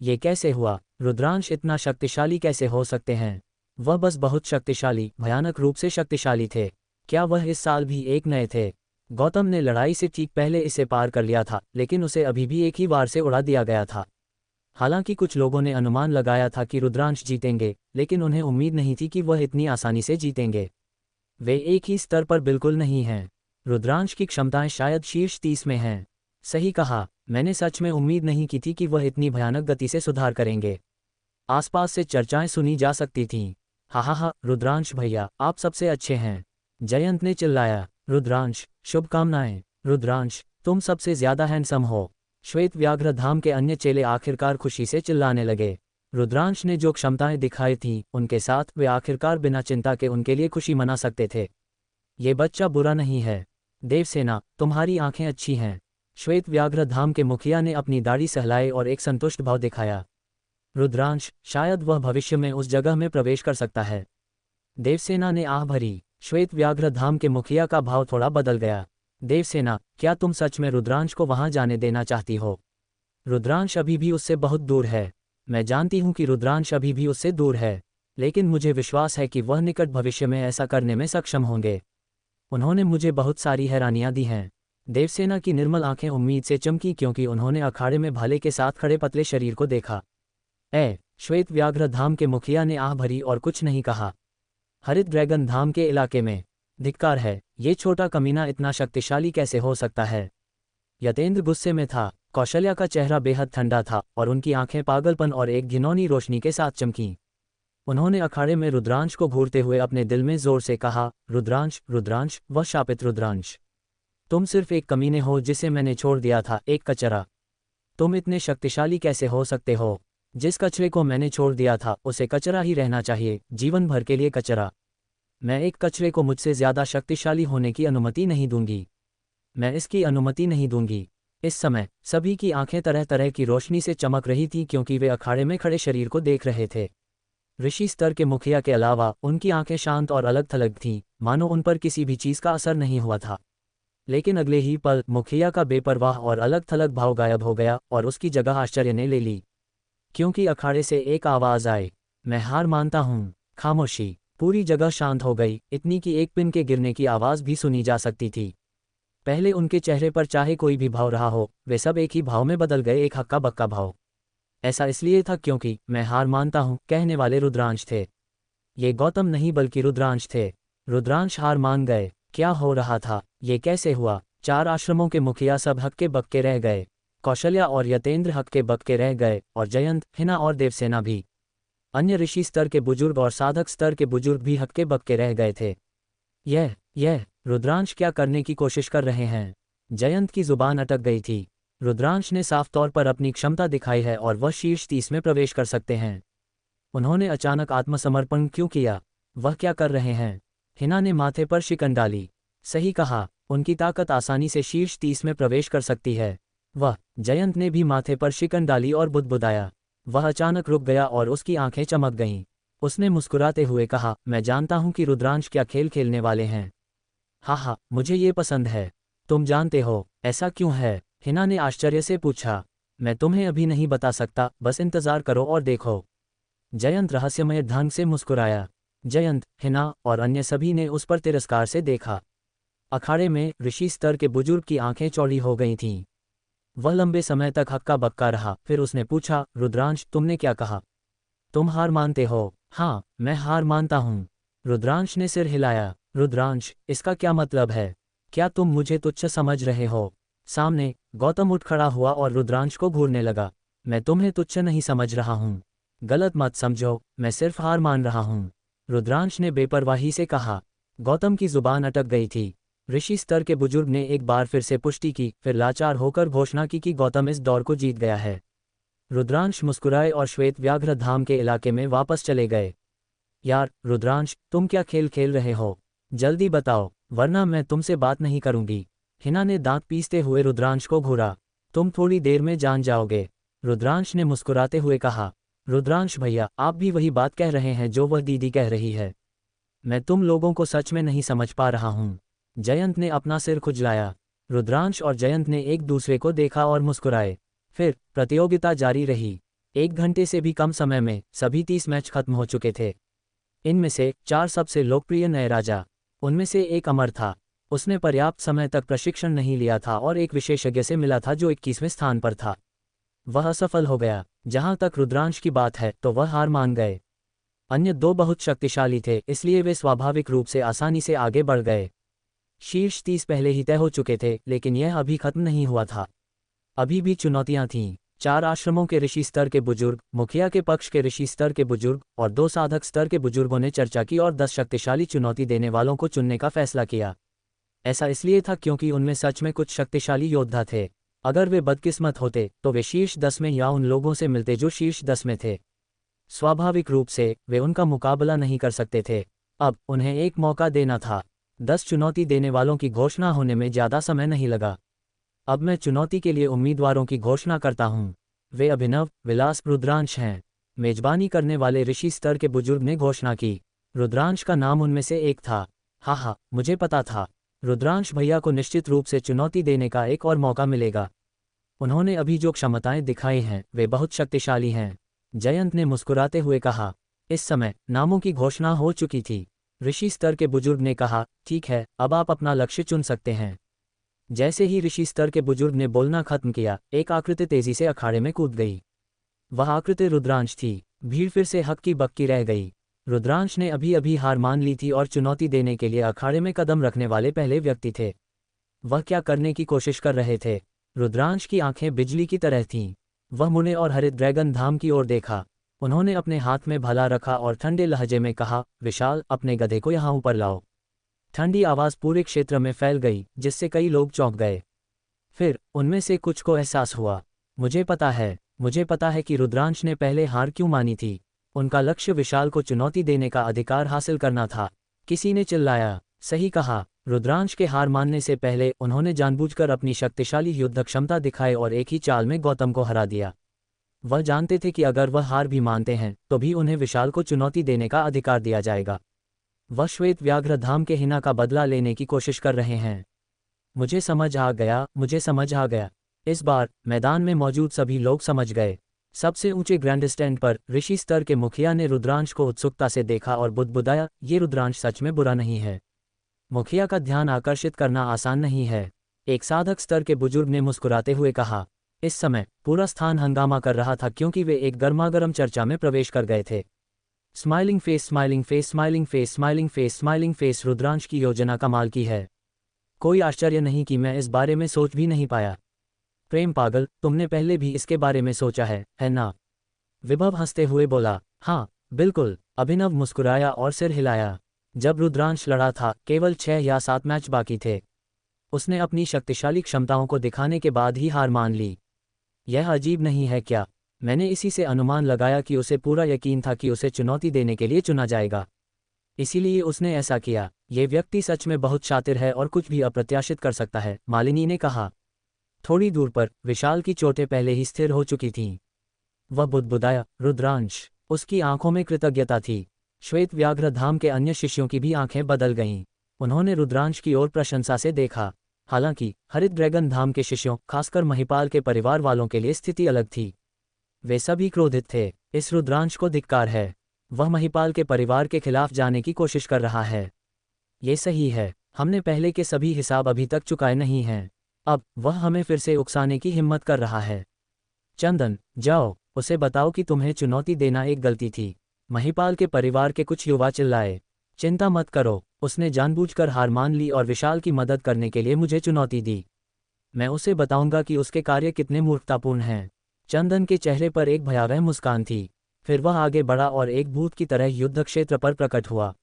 ये कैसे हुआ? रुद्रांश इतना शक्तिशाली कैसे हो सकते हैं? वह बस बहुत शक्तिशाली, भयानक रूप से शक्तिशाली थे। क्या वह इस साल भी एक नए थे? गौतम ने लड़ाई से ठीक पहले इसे पार कर लिया था, लेकिन उसे अभी भी एक ही बार से उड़ा दिया गया था। हालांकि कुछ लोगों ने अनुमान लगाया था कि रुद्रांश जीतेंगे, लेकिन उन्हें उम्मीद नहीं थी कि वह इतनी आसानी से जीतेंगे। वे एक ही स्तर पर बिल्कुल नहीं हैं। रुद्रांश की क्षमताएं शायद शीर्ष 30 में हैं। सही कहा, मैंने सच में उम्मीद नहीं की थी कि वह इतनी भयानक गति से सुधार करेंगे। आसपास से चर्चाएं सुनी जा सकती थीं। हा, रुद्रांश भैया, आप सबसे अच्छे हैं, जयंत ने चिल्लाया। रुद्रांश, शुभकामनाएं। रुद्रांश, तुम सबसे ज्यादा हैंडसम हो। श्वेत व्याघ्र धाम के अन्य चेले आखिरकार खुशी से चिल्लाने लगे। रुद्रांश ने जो क्षमताएं दिखाई थीं, उनके साथ वे आखिरकार बिना चिंता के उनके लिए खुशी मना सकते थे। ये बच्चा बुरा नहीं है। देवसेना, तुम्हारी आंखें अच्छी हैं। श्वेत व्याघ्र धाम के मुखिया ने अपनी दाढ़ी सहलाए और एक संतुष्ट भाव दिखाया। रुद्रांश, शायद वह भविष्य में उस जगह में प्रवेश कर सकता है। देवसेना ने आह भरी। श्वेत व्याघ्र धाम के मुखिया का भाव थोड़ा बदल गया। देवसेना, क्या तुम सच में रुद्रांश को वहां जाने देना चाहती हो? रुद्रांश अभी भी उससे बहुत दूर है। मैं जानती हूं कि रुद्रांश अभी भी उससे दूर है, लेकिन मुझे विश्वास है कि वह निकट भविष्य में ऐसा करने में सक्षम होंगे। उन्होंने मुझे बहुत सारी हैरानियां दी हैं। देवसेना की निर्मल आंखें उम्मीद से चमकी, क्योंकि उन्होंने अखाड़े में भाले के साथ खड़े पतले शरीर को देखा। श्वेत व्याघ्र धाम के मुखिया ने आह भरी और कुछ नहीं कहा। हरित ड्रैगन धाम के इलाके में धिक्कार है, ये छोटा कमीना इतना शक्तिशाली कैसे हो सकता है? यतेंद्र गुस्से में था। कौशल्या का चेहरा बेहद ठंडा था और उनकी आंखें पागलपन और एक घिनौनी रोशनी के साथ चमकीं। उन्होंने अखाड़े में रुद्रांश को घूरते हुए अपने दिल में जोर से कहा, रुद्रांश, रुद्रांश, वह शापित रुद्रांश। तुम सिर्फ एक कमीने हो जिसे मैंने छोड़ दिया था, एक कचरा। तुम इतने शक्तिशाली कैसे हो सकते हो? जिस कचरे को मैंने छोड़ दिया था उसे कचरा ही रहना चाहिए, जीवन भर के लिए कचरा। मैं एक कचरे को मुझसे ज्यादा शक्तिशाली होने की अनुमति नहीं दूंगी। मैं इसकी अनुमति नहीं दूंगी। इस समय सभी की आंखें तरह तरह की रोशनी से चमक रही थीं, क्योंकि वे अखाड़े में खड़े शरीर को देख रहे थे। ऋषि स्तर के मुखिया के अलावा उनकी आंखें शांत और अलग थलग थीं, मानो उन पर किसी भी चीज का असर नहीं हुआ था। लेकिन अगले ही पल मुखिया का बेपरवाह और अलग थलग भाव गायब हो गया और उसकी जगह आश्चर्य ने ले ली, क्योंकि अखाड़े से एक आवाज आई, मैं हार मानता हूं। खामोशी। पूरी जगह शांत हो गई, इतनी कि एक पिन के गिरने की आवाज भी सुनी जा सकती थी। पहले उनके चेहरे पर चाहे कोई भी भाव रहा हो, वे सब एक ही भाव में बदल गए, एक हक्का बक्का भाव। ऐसा इसलिए था क्योंकि मैं हार मानता हूं कहने वाले रुद्रांश थे। ये गौतम नहीं बल्कि रुद्रांश थे। रुद्रांश हार मान गए। क्या हो रहा था? ये कैसे हुआ? 4 आश्रमों के मुखिया सब हक्के बक्के रह गए। कौशल्या और यतेंद्र हक्के बक्के रह गए, और जयंत, हिना और देवसेना भी। अन्य ऋषि स्तर के बुजुर्ग और साधक स्तर के बुजुर्ग भी हक्के बक्के रह गए थे। यह रुद्रांश क्या करने की कोशिश कर रहे हैं? जयंत की जुबान अटक गई थी। रुद्रांश ने साफ तौर पर अपनी क्षमता दिखाई है और वह शीर्ष 30 में प्रवेश कर सकते हैं। उन्होंने अचानक आत्मसमर्पण क्यों किया? वह क्या कर रहे हैं? हिना ने माथे पर शिकन डाली। सही कहा, उनकी ताकत आसानी से शीर्ष 30 में प्रवेश कर सकती है। वह जयंत ने भी माथे पर शिकन डाली और बुदबुदाया। वह अचानक रुक गया और उसकी आंखें चमक गईं। उसने मुस्कुराते हुए कहा, मैं जानता हूं कि रुद्रांश क्या खेल खेलने वाले हैं। हा, मुझे ये पसंद है। तुम जानते हो, ऐसा क्यों है? हिना ने आश्चर्य से पूछा। मैं तुम्हें अभी नहीं बता सकता, बस इंतजार करो और देखो। जयंत रहस्यमय ढंग से मुस्कुराया। जयंत, हिना और अन्य सभी ने उस पर तिरस्कार से देखा। अखाड़े में ऋषि स्तर के बुजुर्ग की आंखें चौड़ी हो गई थीं। वह लंबे समय तक हक्का बक्का रहा, फिर उसने पूछा, रुद्रांश, तुमने क्या कहा? तुम हार मानते हो? हाँ, मैं हार मानता हूँ। रुद्रांश ने सिर हिलाया। रुद्रांश, इसका क्या मतलब है? क्या तुम मुझे तुच्छ समझ रहे हो? सामने गौतम उठ खड़ा हुआ और रुद्रांश को घूरने लगा। मैं तुम्हें तुच्छ नहीं समझ रहा हूँ। गलत मत समझो, मैं सिर्फ हार मान रहा हूँ, रुद्रांश ने बेपरवाही से कहा। गौतम की जुबान अटक गई थी। ऋषि स्तर के बुजुर्ग ने एक बार फिर से पुष्टि की, फिर लाचार होकर घोषणा की कि गौतम इस दौर को जीत गया है। रुद्रांश मुस्कुराए और श्वेत व्याघ्र धाम के इलाके में वापस चले गए। यार रुद्रांश, तुम क्या खेल खेल रहे हो? जल्दी बताओ, वरना मैं तुमसे बात नहीं करूंगी। हिना ने दांत पीसते हुए रुद्रांश को घूरा। तुम थोड़ी देर में जान जाओगे, रुद्रांश ने मुस्कुराते हुए कहा। रुद्रांश भैया, आप भी वही बात कह रहे हैं जो वह दीदी कह रही है। मैं तुम लोगों को सच में नहीं समझ पा रहा हूँ। जयंत ने अपना सिर खुजलाया। रुद्रांश और जयंत ने एक दूसरे को देखा और मुस्कुराए। फिर प्रतियोगिता जारी रही। 1 घंटे से भी कम समय में सभी 30 मैच खत्म हो चुके थे। इनमें से 4 सबसे लोकप्रिय नए राजा। उनमें से एक अमर था। उसने पर्याप्त समय तक प्रशिक्षण नहीं लिया था और एक विशेषज्ञ से मिला था जो 21वें स्थान पर था। वह असफल हो गया। जहां तक रुद्रांश की बात है तो वह हार मान गए। अन्य 2 बहुत शक्तिशाली थे, इसलिए वे स्वाभाविक रूप से आसानी से आगे बढ़ गए। शीर्ष 30 पहले ही तय हो चुके थे, लेकिन यह अभी खत्म नहीं हुआ था। अभी भी चुनौतियां थीं। 4 आश्रमों के ऋषि स्तर के बुजुर्ग, मुखिया के पक्ष के ऋषि स्तर के बुजुर्ग और 2 साधक स्तर के बुजुर्गों ने चर्चा की और 10 शक्तिशाली चुनौती देने वालों को चुनने का फैसला किया। ऐसा इसलिए था क्योंकि उनमें सच में कुछ शक्तिशाली योद्धा थे। अगर वे बदकिस्मत होते तो वे शीर्ष 10 में या उन लोगों से मिलते जो शीर्ष 10 में थे। स्वाभाविक रूप से वे उनका मुकाबला नहीं कर सकते थे। अब उन्हें एक मौका देना था। 10 चुनौती देने वालों की घोषणा होने में ज़्यादा समय नहीं लगा। अब मैं चुनौती के लिए उम्मीदवारों की घोषणा करता हूँ। वे अभिनव, विलास, रुद्रांश हैं। मेजबानी करने वाले ऋषि स्तर के बुजुर्ग ने घोषणा की। रुद्रांश का नाम उनमें से एक था। हाँ, मुझे पता था। रुद्रांश भैया को निश्चित रूप से चुनौती देने का एक और मौका मिलेगा। उन्होंने अभी जो क्षमताएं दिखाई हैं वे बहुत शक्तिशाली हैं। जयंत ने मुस्कुराते हुए कहा। इस समय नामों की घोषणा हो चुकी थी। ऋषि स्तर के बुजुर्ग ने कहा, ठीक है, अब आप अपना लक्ष्य चुन सकते हैं। जैसे ही ऋषि स्तर के बुजुर्ग ने बोलना खत्म किया, एक आकृति तेजी से अखाड़े में कूद गई। वह आकृति रुद्रांश थी। भीड़ फिर से हक्की बक्की रह गई। रुद्रांश ने अभी अभी हार मान ली थी और चुनौती देने के लिए अखाड़े में कदम रखने वाले पहले व्यक्ति थे। वह क्या करने की कोशिश कर रहे थे? रुद्रांश की आंखें बिजली की तरह थीं। वह मुड़े और हरित ड्रैगन धाम की ओर देखा। उन्होंने अपने हाथ में भला रखा और ठंडे लहजे में कहा, विशाल, अपने गधे को यहाँ ऊपर लाओ। ठंडी आवाज़ पूरे क्षेत्र में फैल गई, जिससे कई लोग चौंक गए। फिर उनमें से कुछ को एहसास हुआ, मुझे पता है कि रुद्रांश ने पहले हार क्यों मानी थी। उनका लक्ष्य विशाल को चुनौती देने का अधिकार हासिल करना था। किसी ने चिल्लाया, सही कहा। रुद्रांश के हार मानने से पहले उन्होंने जानबूझकर अपनी शक्तिशाली युद्ध क्षमता दिखाई और एक ही चाल में गौतम को हरा दिया। वह जानते थे कि अगर वह हार भी मानते हैं तो भी उन्हें विशाल को चुनौती देने का अधिकार दिया जाएगा। वह श्वेत व्याघ्र धाम के हिना का बदला लेने की कोशिश कर रहे हैं। मुझे समझ आ गया। इस बार मैदान में मौजूद सभी लोग समझ गए। सबसे ऊंचे ग्रैंड स्टैंड पर ऋषि स्तर के मुखिया ने रुद्रांश को उत्सुकता से देखा और बुदबुदाया, ये रुद्रांश सच में बुरा नहीं है। मुखिया का ध्यान आकर्षित करना आसान नहीं है। एक साधक स्तर के बुजुर्ग ने मुस्कुराते हुए कहा। इस समय पूरा स्थान हंगामा कर रहा था क्योंकि वे एक गर्मागर्म चर्चा में प्रवेश कर गए थे। Smiling face, smiling face, smiling face, smiling face, smiling face. Rudransh की योजना कमाल की है। कोई आश्चर्य नहीं कि मैं इस बारे में सोच भी नहीं पाया। प्रेम पागल, तुमने पहले भी इसके बारे में सोचा है ना? विभव हंसते हुए बोला। हाँ बिल्कुल। अभिनव मुस्कुराया और सिर हिलाया। जब रुद्रांश लड़ा था, केवल 6 या 7 मैच बाकी थे। उसने अपनी शक्तिशाली क्षमताओं को दिखाने के बाद ही हार मान ली। यह अजीब नहीं है क्या? मैंने इसी से अनुमान लगाया कि उसे पूरा यकीन था कि उसे चुनौती देने के लिए चुना जाएगा, इसीलिए उसने ऐसा किया। ये व्यक्ति सच में बहुत शातिर है और कुछ भी अप्रत्याशित कर सकता है, मालिनी ने कहा। थोड़ी दूर पर विशाल की चोटें पहले ही स्थिर हो चुकी थीं। वह बुदबुदाया, रुद्रांश। उसकी आंखों में कृतज्ञता थी। श्वेत व्याघ्र धाम के अन्य शिष्यों की भी आंखें बदल गईं। उन्होंने रुद्रांश की ओर प्रशंसा से देखा। हालांकि हरित ड्रैगन धाम के शिष्यों, खासकर महिपाल के परिवार वालों के लिए स्थिति अलग थी। वे सभी क्रोधित थे। इस रुद्रांश को धिक्कार है। वह महिपाल के परिवार के खिलाफ जाने की कोशिश कर रहा है। ये सही है। हमने पहले के सभी हिसाब अभी तक चुकाए नहीं हैं। अब वह हमें फिर से उकसाने की हिम्मत कर रहा है। चंदन, जाओ, उसे बताओ कि तुम्हें चुनौती देना एक गलती थी। महिपाल के परिवार के कुछ युवा चिल्लाए। चिंता मत करो, उसने जानबूझकर हार मान ली और विशाल की मदद करने के लिए मुझे चुनौती दी। मैं उसे बताऊंगा कि उसके कार्य कितने मूर्खतापूर्ण हैं। चंदन के चेहरे पर एक भयावह मुस्कान थी। फिर वह आगे बढ़ा और एक भूत की तरह युद्ध क्षेत्र पर प्रकट हुआ।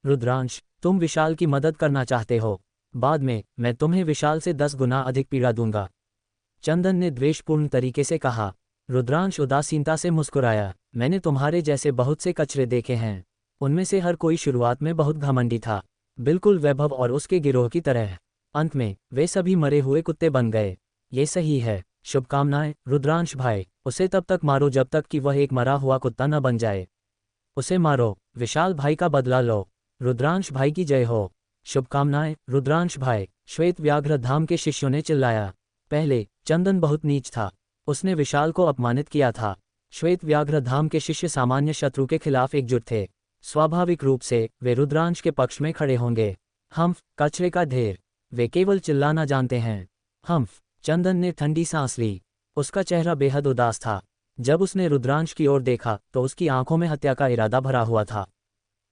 रुद्रांश, तुम विशाल की मदद करना चाहते हो? बाद में मैं तुम्हें विशाल से 10 गुना अधिक पीड़ा दूंगा। चंदन ने द्वेषपूर्ण तरीके से कहा। रुद्रांश उदासीनता से मुस्कुराया। मैंने तुम्हारे जैसे बहुत से कचरे देखे हैं, उनमें से हर कोई शुरुआत में बहुत घमंडी था, बिल्कुल वैभव और उसके गिरोह की तरह। अंत में वे सभी मरे हुए कुत्ते बन गए। ये सही है। शुभकामनाएं रुद्रांश भाई। उसे तब तक मारो जब तक कि वह एक मरा हुआ कुत्ता न बन जाए। उसे मारो, विशाल भाई का बदला लो। रुद्रांश भाई की जय हो। शुभकामनाएं रुद्रांश भाई। श्वेत व्याघ्र धाम के शिष्यों ने चिल्लाया। पहले चंदन बहुत नीच था, उसने विशाल को अपमानित किया था। श्वेत व्याघ्र धाम के शिष्य सामान्य शत्रु के खिलाफ एकजुट थे। स्वाभाविक रूप से वे रुद्रांश के पक्ष में खड़े होंगे। हम्फ, कचरे का ढेर, वे केवल चिल्लाना जानते हैं। हम्फ। चंदन ने ठंडी सांस ली। उसका चेहरा बेहद उदास था। जब उसने रुद्रांश की ओर देखा तो उसकी आंखों में हत्या का इरादा भरा हुआ था।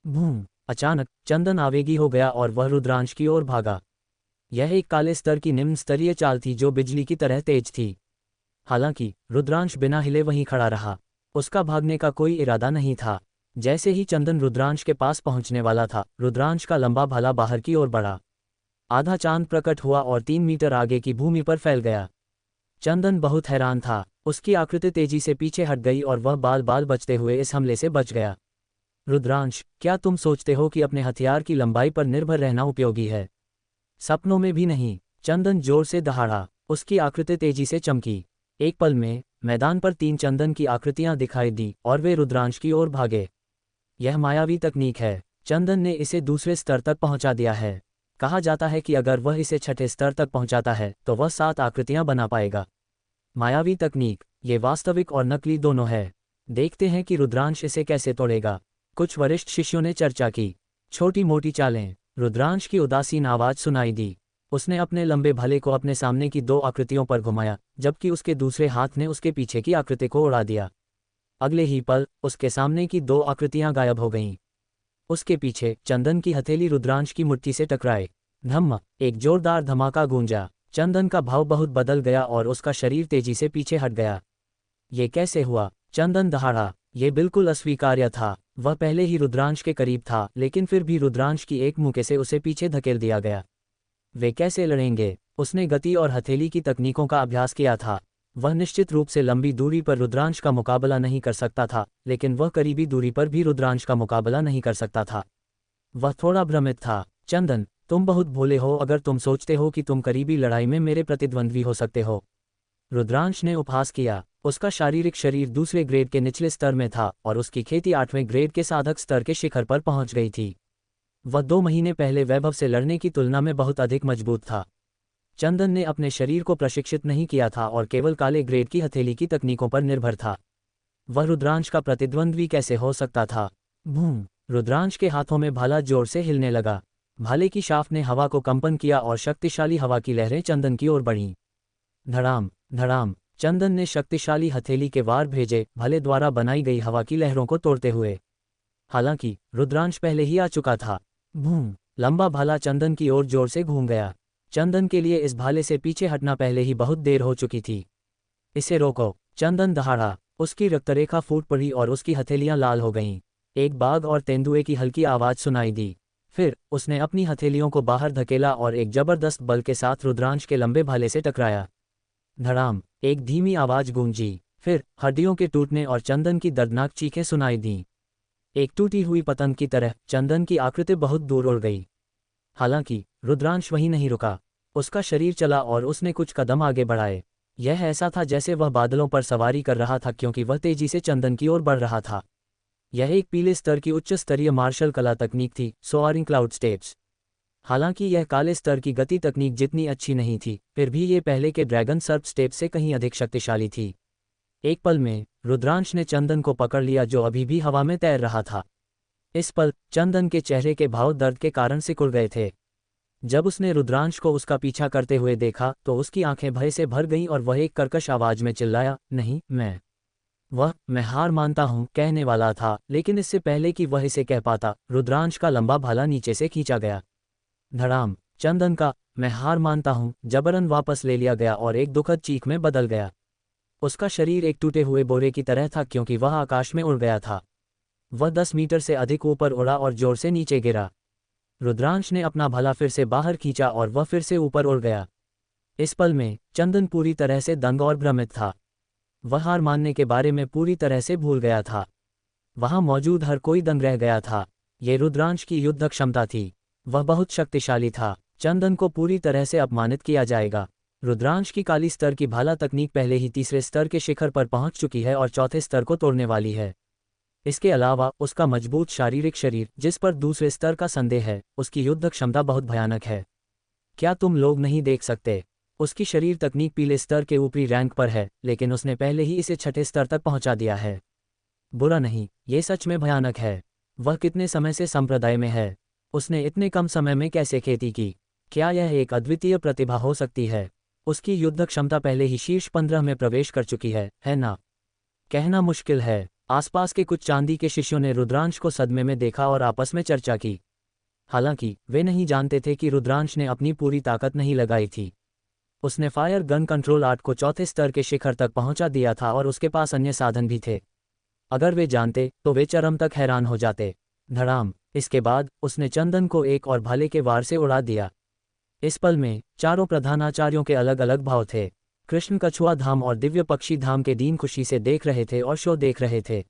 बूम! अचानक चंदन आवेगी हो गया और वह रुद्रांश की ओर भागा। यह एक काले स्तर की निम्न स्तरीय चाल थी जो बिजली की तरह तेज थी। हालांकि रुद्रांश बिना हिले वहीं खड़ा रहा। उसका भागने का कोई इरादा नहीं था। जैसे ही चंदन रुद्रांश के पास पहुंचने वाला था, रुद्रांश का लंबा भाला बाहर की ओर बढ़ा। आधा चांद प्रकट हुआ और 3 मीटर आगे की भूमि पर फैल गया। चंदन बहुत हैरान था। उसकी आकृति तेजी से पीछे हट गई और वह बाल बाल बचते हुए इस हमले से बच गया। रुद्रांश, क्या तुम सोचते हो कि अपने हथियार की लंबाई पर निर्भर रहना उपयोगी है? सपनों में भी नहीं। चंदन जोर से दहाड़ा। उसकी आकृति तेजी से चमकी। एक पल में मैदान पर 3 चंदन की आकृतियां दिखाई दी और वे रुद्रांश की ओर भागे। यह मायावी तकनीक है। चंदन ने इसे दूसरे स्तर तक पहुंचा दिया है। कहा जाता है कि अगर वह इसे छठे स्तर तक पहुंचाता है तो वह 7 आकृतियां बना पाएगा। मायावी तकनीक, ये वास्तविक और नकली दोनों है। देखते हैं कि रुद्रांश इसे कैसे तोड़ेगा। कुछ वरिष्ठ शिष्यों ने चर्चा की। छोटी मोटी चालें। रुद्रांश की उदासीन आवाज सुनाई दी। उसने अपने लंबे भले को अपने सामने की 2 आकृतियों पर घुमाया, जबकि उसके दूसरे हाथ ने उसके पीछे की आकृति को उड़ा दिया। अगले ही पल उसके सामने की 2 आकृतियां गायब हो गईं। उसके पीछे चंदन की हथेली रुद्रांश की मुट्ठी से टकराई। धम्म! एक जोरदार धमाका गूंजा। चंदन का भाव बहुत बदल गया और उसका शरीर तेजी से पीछे हट गया। ये कैसे हुआ? चंदन दहाड़ा। ये बिल्कुल अस्वीकार्य था। वह पहले ही रुद्रांश के करीब था, लेकिन फिर भी रुद्रांश की एक मुक्के से उसे पीछे धकेल दिया गया। वे कैसे लड़ेंगे? उसने गति और हथेली की तकनीकों का अभ्यास किया था। वह निश्चित रूप से लंबी दूरी पर रुद्रांश का मुकाबला नहीं कर सकता था, लेकिन वह करीबी दूरी पर भी रुद्रांश का मुकाबला नहीं कर सकता था। वह थोड़ा भ्रमित था। चंदन, तुम बहुत भोले हो अगर तुम सोचते हो कि तुम करीबी लड़ाई में मेरे प्रतिद्वंद्वी हो सकते हो। रुद्रांश ने उपहास किया। उसका शारीरिक शरीर दूसरे ग्रेड के निचले स्तर में था और उसकी खेती 8वें ग्रेड के साधक स्तर के शिखर पर पहुंच गई थी। वह 2 महीने पहले वैभव से लड़ने की तुलना में बहुत अधिक मजबूत था। चंदन ने अपने शरीर को प्रशिक्षित नहीं किया था और केवल काले ग्रेड की हथेली की तकनीकों पर निर्भर था। वह रुद्रांश का प्रतिद्वंद्वी कैसे हो सकता था? बूम! रुद्रांश के हाथों में भाला जोर से हिलने लगा। भाले की शाफ्ट ने हवा को कंपन किया और शक्तिशाली हवा की लहरें चंदन की ओर बढ़ीं। धड़ाम धड़ाम! चंदन ने शक्तिशाली हथेली के वार भेजे, भले द्वारा बनाई गई हवा की लहरों को तोड़ते हुए। हालांकि रुद्रांश पहले ही आ चुका था। बूम! लंबा भाला चंदन की ओर जोर से घूम गया। चंदन के लिए इस भाले से पीछे हटना पहले ही बहुत देर हो चुकी थी। इसे रोको! चंदन दहाड़ा। उसकी रक्तरेखा फूट पड़ी और उसकी हथेलियां लाल हो गईं। एक बाघ और तेंदुए की हल्की आवाज सुनाई दी। फिर उसने अपनी हथेलियों को बाहर धकेला और एक जबरदस्त बल के साथ रुद्रांश के लंबे भाले से टकराया। धड़ाम! एक धीमी आवाज गूंजी। फिर हड्डियों के टूटने और चंदन की दर्दनाक चीखें सुनाई दीं। एक टूटी हुई पतंग की तरह चंदन की आकृति बहुत दूर उड़ गई। हालांकि रुद्रांश वहीं नहीं रुका। उसका शरीर चला और उसने कुछ कदम आगे बढ़ाए। यह ऐसा था जैसे वह बादलों पर सवारी कर रहा था, क्योंकि वह तेजी से चंदन की ओर बढ़ रहा था। यह एक पीले स्तर की उच्च स्तरीय मार्शल कला तकनीक थी, सोआरिंग क्लाउड स्टेप्स। हालांकि यह काले स्तर की गति तकनीक जितनी अच्छी नहीं थी, फिर भी ये पहले के ड्रैगन सर्प स्टेप से कहीं अधिक शक्तिशाली थी। एक पल में रुद्रांश ने चंदन को पकड़ लिया, जो अभी भी हवा में तैर रहा था। इस पल चंदन के चेहरे के भाव दर्द के कारण सिकुड़ गए थे। जब उसने रुद्रांश को उसका पीछा करते हुए देखा तो उसकी आंखें भय से भर गईं और वह एक कर्कश आवाज में चिल्लाया, नहीं, मैं हार मानता हूं, कहने वाला था, लेकिन इससे पहले कि वह इसे कह पाता, रुद्रांश का लंबा भाला नीचे से खींचा गया। धड़ाम! चंदन का मैं हार मानता हूं जबरन वापस ले लिया गया और एक दुखद चीख में बदल गया। उसका शरीर एक टूटे हुए बोरे की तरह था, क्योंकि वह आकाश में उड़ गया था। वह 10 मीटर से अधिक ऊपर उड़ा और जोर से नीचे गिरा। रुद्रांश ने अपना भला फिर से बाहर खींचा और वह फिर से ऊपर उड़ गया। इस पल में चंदन पूरी तरह से दंग और भ्रमित था। वह हार मानने के बारे में पूरी तरह से भूल गया था। वहां मौजूद हर कोई दंग रह गया था। ये रुद्रांश की युद्ध क्षमता थी। वह बहुत शक्तिशाली था। चंदन को पूरी तरह से अपमानित किया जाएगा। रुद्रांश की काली स्तर की भाला तकनीक पहले ही तीसरे स्तर के शिखर पर पहुंच चुकी है और चौथे स्तर को तोड़ने वाली है। इसके अलावा उसका मजबूत शारीरिक शरीर, जिस पर दूसरे स्तर का संदेह है, उसकी युद्ध क्षमता बहुत भयानक है। क्या तुम लोग नहीं देख सकते? उसकी शरीर तकनीक पीले स्तर के ऊपरी रैंक पर है, लेकिन उसने पहले ही इसे छठे स्तर तक पहुंचा दिया है। बुरा नहीं, ये सच में भयानक है। वह कितने समय से संप्रदाय में है? उसने इतने कम समय में कैसे खेती की? क्या यह एक अद्वितीय प्रतिभा हो सकती है? उसकी युद्ध क्षमता पहले ही शीर्ष 15 में प्रवेश कर चुकी है ना? कहना मुश्किल है। आसपास के कुछ चांदी के शिष्यों ने रुद्रांश को सदमे में देखा और आपस में चर्चा की। हालांकि वे नहीं जानते थे कि रुद्रांश ने अपनी पूरी ताकत नहीं लगाई थी। उसने फायर गन कंट्रोल आर्ट को चौथे स्तर के शिखर तक पहुंचा दिया था और उसके पास अन्य साधन भी थे। अगर वे जानते तो वे चरम तक हैरान हो जाते। धड़ाम! इसके बाद उसने चंदन को एक और भाले के वार से उड़ा दिया। इस पल में चारों प्रधानाचार्यों के अलग अलग भाव थे। कृष्ण कछुआ धाम और दिव्य पक्षी धाम के दीन खुशी से देख रहे थे और शो देख रहे थे।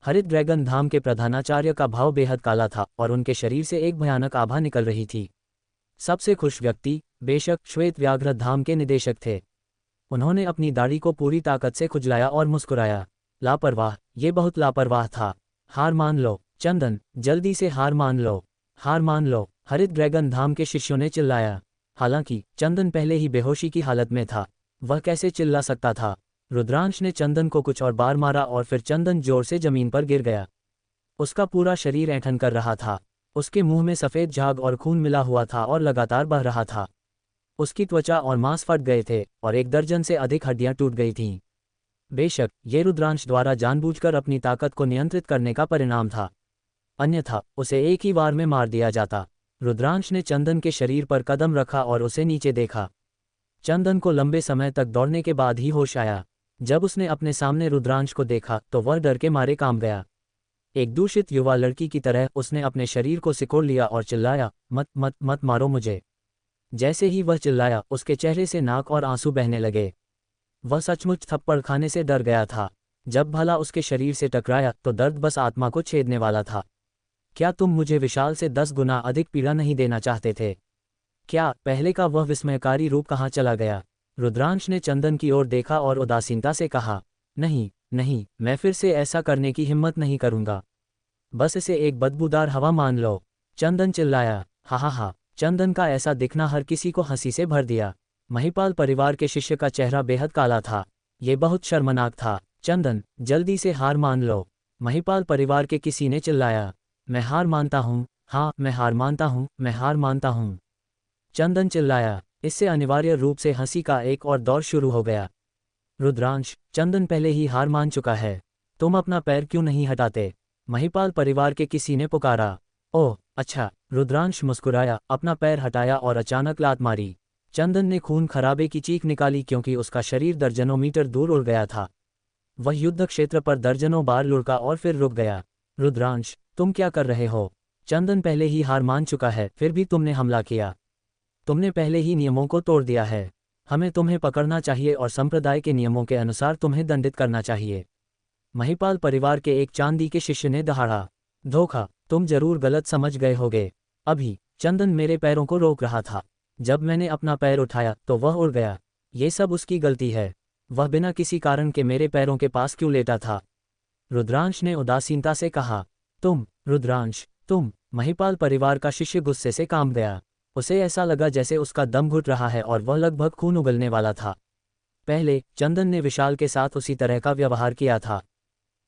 हरित ड्रैगन धाम के प्रधानाचार्य का भाव बेहद काला था और उनके शरीर से एक भयानक आभा निकल रही थी। सबसे खुश व्यक्ति बेशक श्वेत व्याघ्र धाम के निदेशक थे। उन्होंने अपनी दाढ़ी को पूरी ताकत से खुजलाया और मुस्कुराया। लापरवाह! ये बहुत लापरवाह था। हार मान लो चंदन, जल्दी से हार मान लो, हार मान लो! हरित ड्रैगन धाम के शिष्यों ने चिल्लाया। हालांकि चंदन पहले ही बेहोशी की हालत में था। वह कैसे चिल्ला सकता था? रुद्रांश ने चंदन को कुछ और बार मारा और फिर चंदन जोर से जमीन पर गिर गया। उसका पूरा शरीर ऐंठन कर रहा था। उसके मुंह में सफ़ेद झाग और खून मिला हुआ था और लगातार बह रहा था। उसकी त्वचा और मांस फट गए थे और 1 दर्जन से अधिक हड्डियां टूट गई थीं। बेशक ये रुद्रांश द्वारा जानबूझकर अपनी ताकत को नियंत्रित करने का परिणाम था, अन्यथा उसे एक ही वार में मार दिया जाता। रुद्रांश ने चंदन के शरीर पर कदम रखा और उसे नीचे देखा। चंदन को लंबे समय तक दौड़ने के बाद ही होश आया। जब उसने अपने सामने रुद्रांश को देखा तो वह डर के मारे कांप गया। एक दूषित युवा लड़की की तरह उसने अपने शरीर को सिकोड़ लिया और चिल्लाया, मत मत मत मारो मुझे। जैसे ही वह चिल्लाया, उसके चेहरे से नाक और आंसू बहने लगे। वह सचमुच थप्पड़ खाने से डर गया था। जब भाला उसके शरीर से टकराया तो दर्द बस आत्मा को छेदने वाला था। क्या तुम मुझे विशाल से 10 गुना अधिक पीड़ा नहीं देना चाहते थे? क्या पहले का वह विस्मयकारी रूप कहाँ चला गया? रुद्रांश ने चंदन की ओर देखा और उदासीनता से कहा, नहीं नहीं, मैं फिर से ऐसा करने की हिम्मत नहीं करूंगा। बस इसे एक बदबूदार हवा मान लो। चंदन चिल्लाया। हा हा हा! चंदन का ऐसा दिखना हर किसी को हंसी से भर दिया। महिपाल परिवार के शिष्य का चेहरा बेहद काला था। ये बहुत शर्मनाक था। चंदन, जल्दी से हार मान लो! महिपाल परिवार के किसी ने चिल्लाया। मैं हार मानता हूँ, हाँ मैं हार मानता हूँ, मैं हार मानता हूँ! चंदन चिल्लाया। इससे अनिवार्य रूप से हंसी का एक और दौर शुरू हो गया। रुद्रांश, चंदन पहले ही हार मान चुका है। तुम अपना पैर क्यों नहीं हटाते? महिपाल परिवार के किसी ने पुकारा। ओह अच्छा! रुद्रांश मुस्कुराया, अपना पैर हटाया और अचानक लात मारी। चंदन ने खून खराबे की चीख निकाली क्योंकि उसका शरीर दर्जनों मीटर दूर उड़ गया था। वह युद्ध क्षेत्र पर दर्जनों बार लुढ़का और फिर रुक गया। रुद्रांश, तुम क्या कर रहे हो? चंदन पहले ही हार मान चुका है, फिर भी तुमने हमला किया। तुमने पहले ही नियमों को तोड़ दिया है। हमें तुम्हें पकड़ना चाहिए और संप्रदाय के नियमों के अनुसार तुम्हें दंडित करना चाहिए। महिपाल परिवार के एक चांदी के शिष्य ने दहाड़ा। धोखा! तुम जरूर गलत समझ गए होगे। अभी चंदन मेरे पैरों को रोक रहा था। जब मैंने अपना पैर उठाया तो वह उड़ गया। ये सब उसकी गलती है। वह बिना किसी कारण के मेरे पैरों के पास क्यों लेटा था? रुद्रांश ने उदासीनता से कहा। रुद्रांश, तुम! महिपाल परिवार का शिष्य गुस्से से कांप गया। उसे ऐसा लगा जैसे उसका दम घुट रहा है और वह लगभग खून उगलने वाला था। पहले चंदन ने विशाल के साथ उसी तरह का व्यवहार किया था।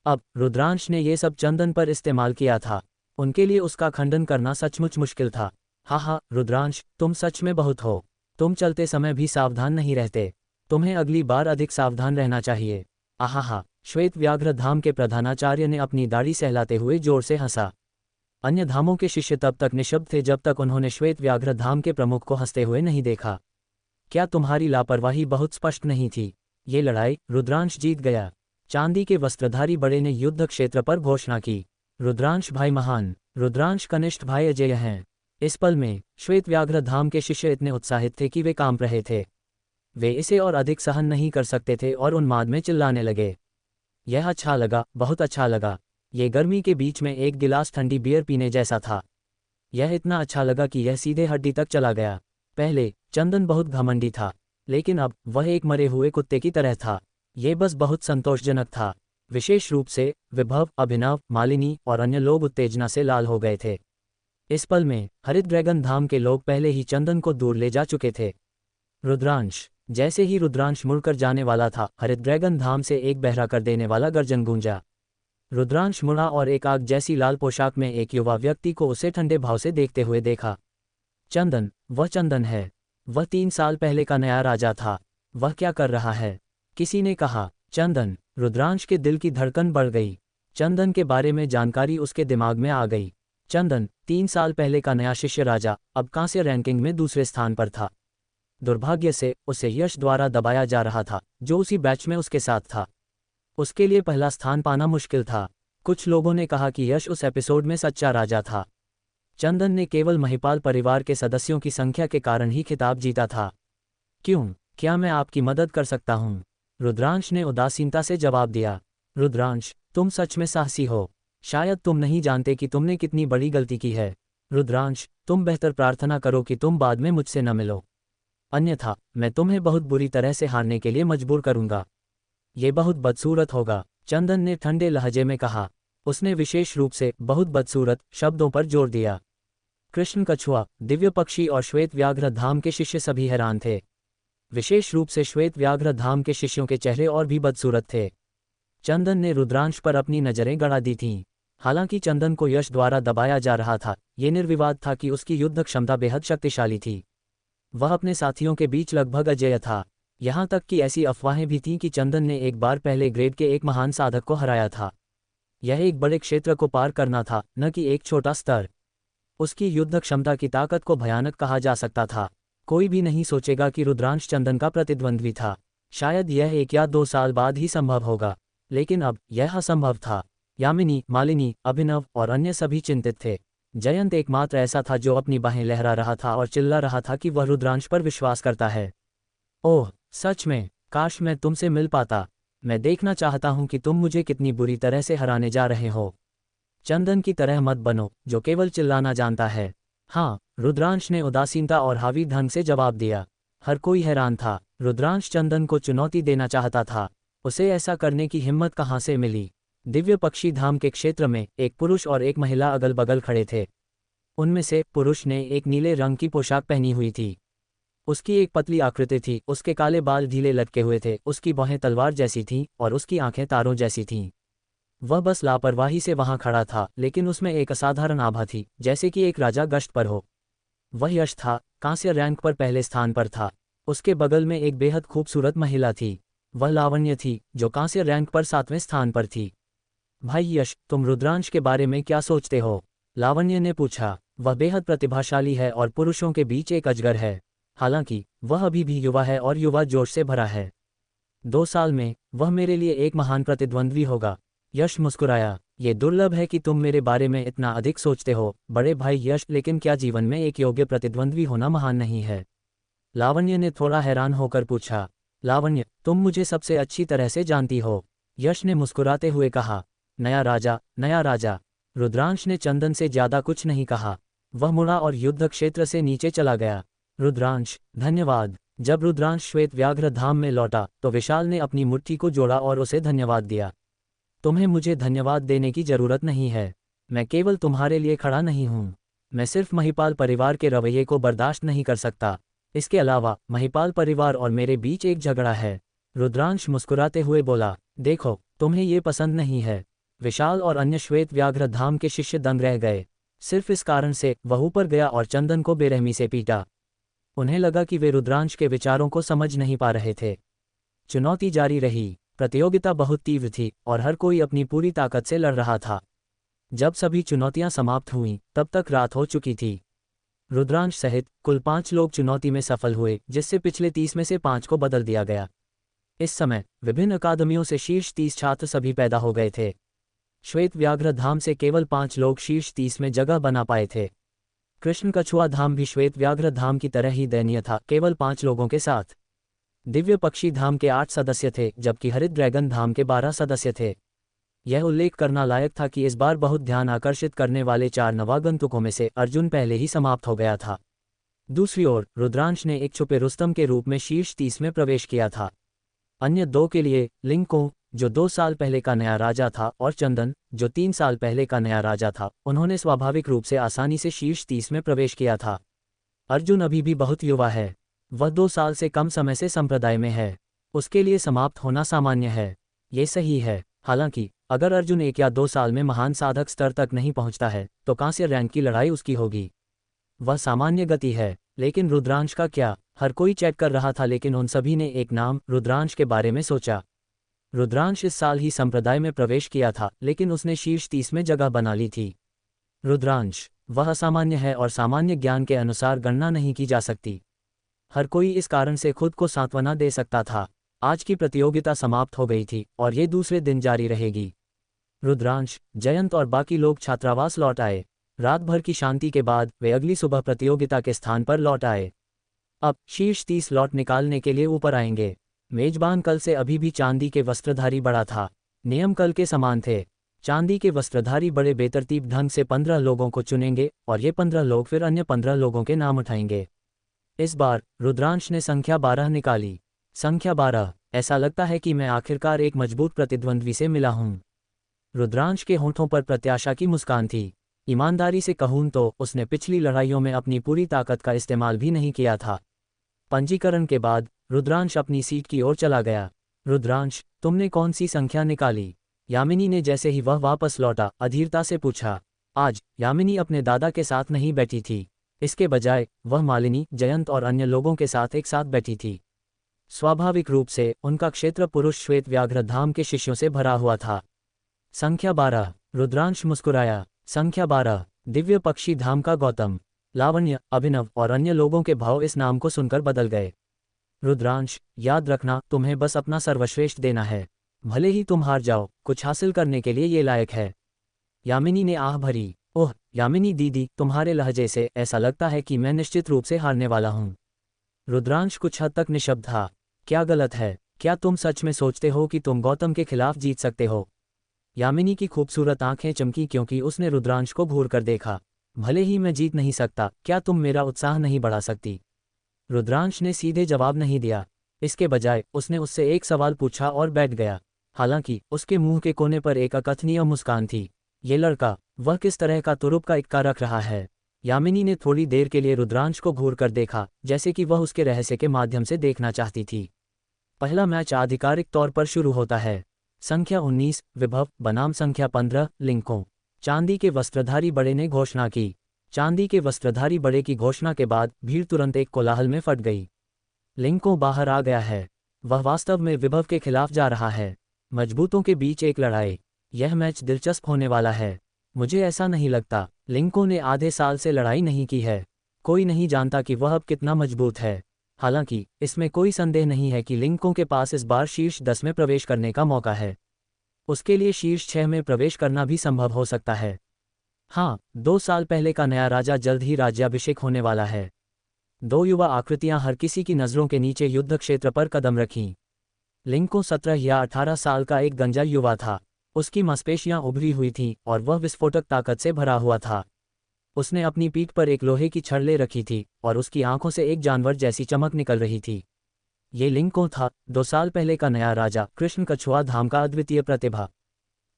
अब रुद्रांश ने ये सब चंदन पर इस्तेमाल किया था। उनके लिए उसका खंडन करना सचमुच मुश्किल था। हाँ, रुद्रांश, तुम सच में बहुत हो। तुम चलते समय भी सावधान नहीं रहते। तुम्हें अगली बार अधिक सावधान रहना चाहिए। आहा! श्वेत व्याघ्र धाम के प्रधानाचार्य ने अपनी दाढ़ी सहलाते हुए जोर से हंसा। अन्य धामों के शिष्य तब तक निशब्द थे जब तक उन्होंने श्वेत व्याघ्र धाम के प्रमुख को हंसते हुए नहीं देखा। क्या तुम्हारी लापरवाही बहुत स्पष्ट नहीं थी? ये लड़ाई रुद्रांश जीत गया। चांदी के वस्त्रधारी बड़े ने युद्ध क्षेत्र पर घोषणा की। रुद्रांश भाई महान, रुद्रांश कनिष्ठ भाई अजय हैं। इस पल में श्वेत व्याघ्र धाम के शिष्य इतने उत्साहित थे कि वे कांप रहे थे। वे इसे और अधिक सहन नहीं कर सकते थे और उन्माद में चिल्लाने लगे। यह अच्छा लगा, बहुत अच्छा लगा। ये गर्मी के बीच में एक गिलास ठंडी बियर पीने जैसा था। यह इतना अच्छा लगा कि यह सीधे हड्डी तक चला गया। पहले चंदन बहुत घमंडी था, लेकिन अब वह एक मरे हुए कुत्ते की तरह था। ये बस बहुत संतोषजनक था। विशेष रूप से विभव, अभिनव, मालिनी और अन्य लोग उत्तेजना से लाल हो गए थे। इस पल में हरित ड्रैगन धाम के लोग पहले ही चंदन को दूर ले जा चुके थे। रुद्रांश। जैसे ही रुद्रांश मुड़कर जाने वाला था, हरित ड्रैगन धाम से एक बहरा कर देने वाला गर्जन गूंजा। रुद्रांश मुड़ा और एक आग जैसी लाल पोशाक में एक युवा व्यक्ति को उसे ठंडे भाव से देखते हुए देखा। चंदन, वह चंदन है। वह 3 साल पहले का नया राजा था। वह क्या कर रहा है? किसी ने कहा। चंदन। रुद्रांश के दिल की धड़कन बढ़ गई। चंदन के बारे में जानकारी उसके दिमाग में आ गई। चंदन, 3 साल पहले का नया शिष्य राजा, अब कांस्य रैंकिंग में दूसरे स्थान पर था। दुर्भाग्य से उसे यश द्वारा दबाया जा रहा था, जो उसी बैच में उसके साथ था। उसके लिए पहला स्थान पाना मुश्किल था। कुछ लोगों ने कहा कि यश उस एपिसोड में सच्चा राजा था। चंदन ने केवल महिपाल परिवार के सदस्यों की संख्या के कारण ही खिताब जीता था। क्यों? क्या मैं आपकी मदद कर सकता हूँ? रुद्रांश ने उदासीनता से जवाब दिया। रुद्रांश, तुम सच में साहसी हो। शायद तुम नहीं जानते कि तुमने कितनी बड़ी गलती की है। रुद्रांश, तुम बेहतर प्रार्थना करो कि तुम बाद में मुझसे न मिलो, अन्यथा मैं तुम्हें बहुत बुरी तरह से हारने के लिए मजबूर करूंगा। ये बहुत बदसूरत होगा, चंदन ने ठंडे लहजे में कहा। उसने विशेष रूप से बहुत बदसूरत शब्दों पर जोर दिया। कृष्ण कछुआ, दिव्य पक्षी और श्वेत व्याघ्र धाम के शिष्य सभी हैरान थे। विशेष रूप से श्वेत व्याघ्र धाम के शिष्यों के चेहरे और भी बदसूरत थे। चंदन ने रुद्रांश पर अपनी नजरें गड़ा दी थीं। हालांकि चंदन को यश द्वारा दबाया जा रहा था, ये निर्विवाद था कि उसकी युद्ध क्षमता बेहद शक्तिशाली थी। वह अपने साथियों के बीच लगभग अजेय था। यहाँ तक कि ऐसी अफवाहें भी थीं कि चंदन ने एक बार पहले ग्रेड के एक महान साधक को हराया था। यह एक बड़े क्षेत्र को पार करना था, न कि एक छोटा स्तर। उसकी युद्ध क्षमता की ताकत को भयानक कहा जा सकता था। कोई भी नहीं सोचेगा कि रुद्रांश चंदन का प्रतिद्वंद्वी था। शायद यह 1 या 2 साल बाद ही संभव होगा, लेकिन अब यह असंभव था। यामिनी, मालिनी, अभिनव और अन्य सभी चिंतित थे। जयंत एकमात्र ऐसा था जो अपनी बाहें लहरा रहा था और चिल्ला रहा था कि वह रुद्रांश पर विश्वास करता है। ओह, सच में, काश मैं तुमसे मिल पाता। मैं देखना चाहता हूं कि तुम मुझे कितनी बुरी तरह से हराने जा रहे हो। चंदन की तरह मत बनो, जो केवल चिल्लाना जानता है। हाँ, रुद्रांश ने उदासीनता और हावी ढंग से जवाब दिया। हर कोई हैरान था। रुद्रांश चंदन को चुनौती देना चाहता था। उसे ऐसा करने की हिम्मत कहाँ से मिली? दिव्य पक्षी धाम के क्षेत्र में एक पुरुष और एक महिला अगल बगल खड़े थे। उनमें से पुरुष ने एक नीले रंग की पोशाक पहनी हुई थी। उसकी एक पतली आकृति थी, उसके काले बाल ढीले लटके हुए थे, उसकी बाहें तलवार जैसी थीं और उसकी आंखें तारों जैसी थीं। वह बस लापरवाही से वहां खड़ा था, लेकिन उसमें एक असाधारण आभा थी, जैसे कि एक राजा गश्त पर हो। वह यश था, कांस्य रैंक पर पहले स्थान पर था। उसके बगल में एक बेहद खूबसूरत महिला थी। वह लावण्य थी, जो कांस्य रैंक पर 7वें स्थान पर थी। भाई यश, तुम रुद्रांश के बारे में क्या सोचते हो? लावण्य ने पूछा। वह बेहद प्रतिभाशाली है और पुरुषों के बीच एक अजगर है। हालांकि वह अभी भी युवा है और युवा जोश से भरा है। 2 साल में वह मेरे लिए एक महान प्रतिद्वंद्वी होगा। यश मुस्कुराया। ये दुर्लभ है कि तुम मेरे बारे में इतना अधिक सोचते हो, बड़े भाई यश, लेकिन क्या जीवन में एक योग्य प्रतिद्वंद्वी होना महान नहीं है? लावण्य ने थोड़ा हैरान होकर पूछा। लावण्य, तुम मुझे सबसे अच्छी तरह से जानती हो। यश ने मुस्कुराते हुए कहा। नया राजा, नया राजा। रुद्रांश ने चंदन से ज्यादा कुछ नहीं कहा। वह मुड़ा और युद्ध क्षेत्र से नीचे चला गया। रुद्रांश, धन्यवाद। जब रुद्रांश श्वेत व्याघ्र धाम में लौटा तो विशाल ने अपनी मुट्ठी को जोड़ा और उसे धन्यवाद दिया। तुम्हें मुझे धन्यवाद देने की जरूरत नहीं है। मैं केवल तुम्हारे लिए खड़ा नहीं हूँ। मैं सिर्फ महिपाल परिवार के रवैये को बर्दाश्त नहीं कर सकता। इसके अलावा महिपाल परिवार और मेरे बीच एक झगड़ा है। रुद्रांश मुस्कुराते हुए बोला। देखो, तुम्हें ये पसंद नहीं है। विशाल और अन्य श्वेत व्याघ्र धाम के शिष्य दंग रह गए। सिर्फ इस कारण से वह ऊपर गया और चंदन को बेरहमी से पीटा। उन्हें लगा कि वे रुद्रांश के विचारों को समझ नहीं पा रहे थे। चुनौती जारी रही। प्रतियोगिता बहुत तीव्र थी और हर कोई अपनी पूरी ताकत से लड़ रहा था। जब सभी चुनौतियां समाप्त हुईं, तब तक रात हो चुकी थी। रुद्रांश सहित कुल 5 लोग चुनौती में सफल हुए, जिससे पिछले 30 में से 5 को बदल दिया गया। इस समय विभिन्न अकादमियों से शीर्ष 30 छात्र सभी पैदा हो गए थे। श्वेत व्याघ्र धाम से केवल 5 लोग शीर्ष 30 में जगह बना पाए थे। कृष्ण कछुआ धाम भी श्वेत व्याघ्र धाम की तरह ही दयनीय था, केवल 5 लोगों के साथ। दिव्य पक्षी धाम के 8 सदस्य थे, जबकि हरित ड्रैगन धाम के 12 सदस्य थे। यह उल्लेख करना लायक था कि इस बार बहुत ध्यान आकर्षित करने वाले 4 नवागंतुकों में से अर्जुन पहले ही समाप्त हो गया था। दूसरी ओर रुद्रांश ने एक छुपे रुस्तम के रूप में शीर्ष 30 में प्रवेश किया था। अन्य 2 के लिए लिंको, जो 2 साल पहले का नया राजा था, और चंदन, जो 3 साल पहले का नया राजा था, उन्होंने स्वाभाविक रूप से आसानी से शीर्ष 30 में प्रवेश किया था। अर्जुन अभी भी बहुत युवा है। वह 2 साल से कम समय से संप्रदाय में है। उसके लिए समाप्त होना सामान्य है। ये सही है। हालांकि अगर अर्जुन 1 या 2 साल में महान साधक स्तर तक नहीं पहुंचता है तो कांस्य रैंक की लड़ाई उसकी होगी। वह सामान्य गति है। लेकिन रुद्रांश का क्या? हर कोई चेक कर रहा था, लेकिन उन सभी ने एक नाम रुद्रांश के बारे में सोचा। रुद्रांश इस साल ही संप्रदाय में प्रवेश किया था, लेकिन उसने शीर्ष 30 में जगह बना ली थी। रुद्रांश, वह असामान्य है और सामान्य ज्ञान के अनुसार गणना नहीं की जा सकती। हर कोई इस कारण से खुद को सांत्वना दे सकता था। आज की प्रतियोगिता समाप्त हो गई थी और ये दूसरे दिन जारी रहेगी। रुद्रांश, जयंत और बाकी लोग छात्रावास लौट आए। रात भर की शांति के बाद वे अगली सुबह प्रतियोगिता के स्थान पर लौट आए। अब शीर्ष 30 लौट निकालने के लिए ऊपर आएंगे। मेजबान कल से अभी भी चांदी के वस्त्रधारी बड़ा था। नियम कल के समान थे। चांदी के वस्त्रधारी बड़े बेतरतीब ढंग से 15 लोगों को चुनेंगे और ये 15 लोग फिर अन्य 15 लोगों के नाम उठाएंगे। इस बार रुद्रांश ने संख्या 12 निकाली। संख्या 12, ऐसा लगता है कि मैं आखिरकार एक मजबूत प्रतिद्वंद्वी से मिला हूं। रुद्रांश के होठों पर प्रत्याशा की मुस्कान थी। ईमानदारी से कहूं तो उसने पिछली लड़ाइयों में अपनी पूरी ताकत का इस्तेमाल भी नहीं किया था। पंजीकरण के बाद रुद्रांश अपनी सीट की ओर चला गया। रुद्रांश, तुमने कौन सी संख्या निकाली? यामिनी ने जैसे ही वह वापस लौटा अधीरता से पूछा। आज यामिनी अपने दादा के साथ नहीं बैठी थी। इसके बजाय वह मालिनी, जयंत और अन्य लोगों के साथ एक साथ बैठी थी। स्वाभाविक रूप से उनका क्षेत्र पुरुष श्वेत व्याघ्र धाम के शिष्यों से भरा हुआ था। संख्या 12, रुद्रांश मुस्कुराया। संख्या 12, दिव्य पक्षी धाम का गौतम, लावण्य, अभिनव और अन्य लोगों के भाव इस नाम को सुनकर बदल गए। रुद्रांश, याद रखना, तुम्हें बस अपना सर्वश्रेष्ठ देना है। भले ही तुम हार जाओ, कुछ हासिल करने के लिए ये लायक है। यामिनी ने आह भरी। ओह यामिनी दीदी, तुम्हारे लहजे से ऐसा लगता है कि मैं निश्चित रूप से हारने वाला हूँ। रुद्रांश कुछ हद तक निशब्द था। क्या गलत है? क्या तुम सच में सोचते हो कि तुम गौतम के खिलाफ जीत सकते हो? यामिनी की खूबसूरत आंखें चमकी क्योंकि उसने रुद्रांश को घूर कर देखा। भले ही मैं जीत नहीं सकता, क्या तुम मेरा उत्साह नहीं बढ़ा सकती? रुद्रांश ने सीधे जवाब नहीं दिया। इसके बजाय उसने उससे एक सवाल पूछा और बैठ गया। हालांकि उसके मुंह के कोने पर एक अकथनीय मुस्कान थी। ये लड़का, वह किस तरह का तुरुप का इक्का रख रहा है? यामिनी ने थोड़ी देर के लिए रुद्रांश को घूर कर देखा, जैसे कि वह उसके रहस्य के माध्यम से देखना चाहती थी। पहला मैच आधिकारिक तौर पर शुरू होता है। संख्या 19, विभव बनाम संख्या 15, लिंको। चांदी के वस्त्रधारी बड़े ने घोषणा की। चांदी के वस्त्रधारी बड़े की घोषणा के बाद भीड़ तुरंत एक कोलाहल में फट गई। लिंको बाहर आ गया है। वह वास्तव में विभव के खिलाफ जा रहा है। मजबूतों के बीच एक लड़ाई। यह मैच दिलचस्प होने वाला है। मुझे ऐसा नहीं लगता। लिंको ने आधे साल से लड़ाई नहीं की है। कोई नहीं जानता कि वह अब कितना मजबूत है। हालांकि इसमें कोई संदेह नहीं है कि लिंको के पास इस बार शीर्ष 10 में प्रवेश करने का मौका है। उसके लिए शीर्ष 6 में प्रवेश करना भी संभव हो सकता है। हाँ, 2 साल पहले का नया राजा जल्द ही राज्याभिषेक होने वाला है। 2 युवा आकृतियां हर किसी की नज़रों के नीचे युद्ध क्षेत्र पर कदम रखीं। लिंको 17 या 18 साल का एक गंजा युवा था। उसकी मांसपेशियां उभरी हुई थीं और वह विस्फोटक ताकत से भरा हुआ था। उसने अपनी पीठ पर एक लोहे की छड़ ले रखी थी और उसकी आंखों से एक जानवर जैसी चमक निकल रही थी। ये लिंको था, 2 साल पहले का नया राजा, कृष्ण कछुआ धाम का अद्वितीय प्रतिभा।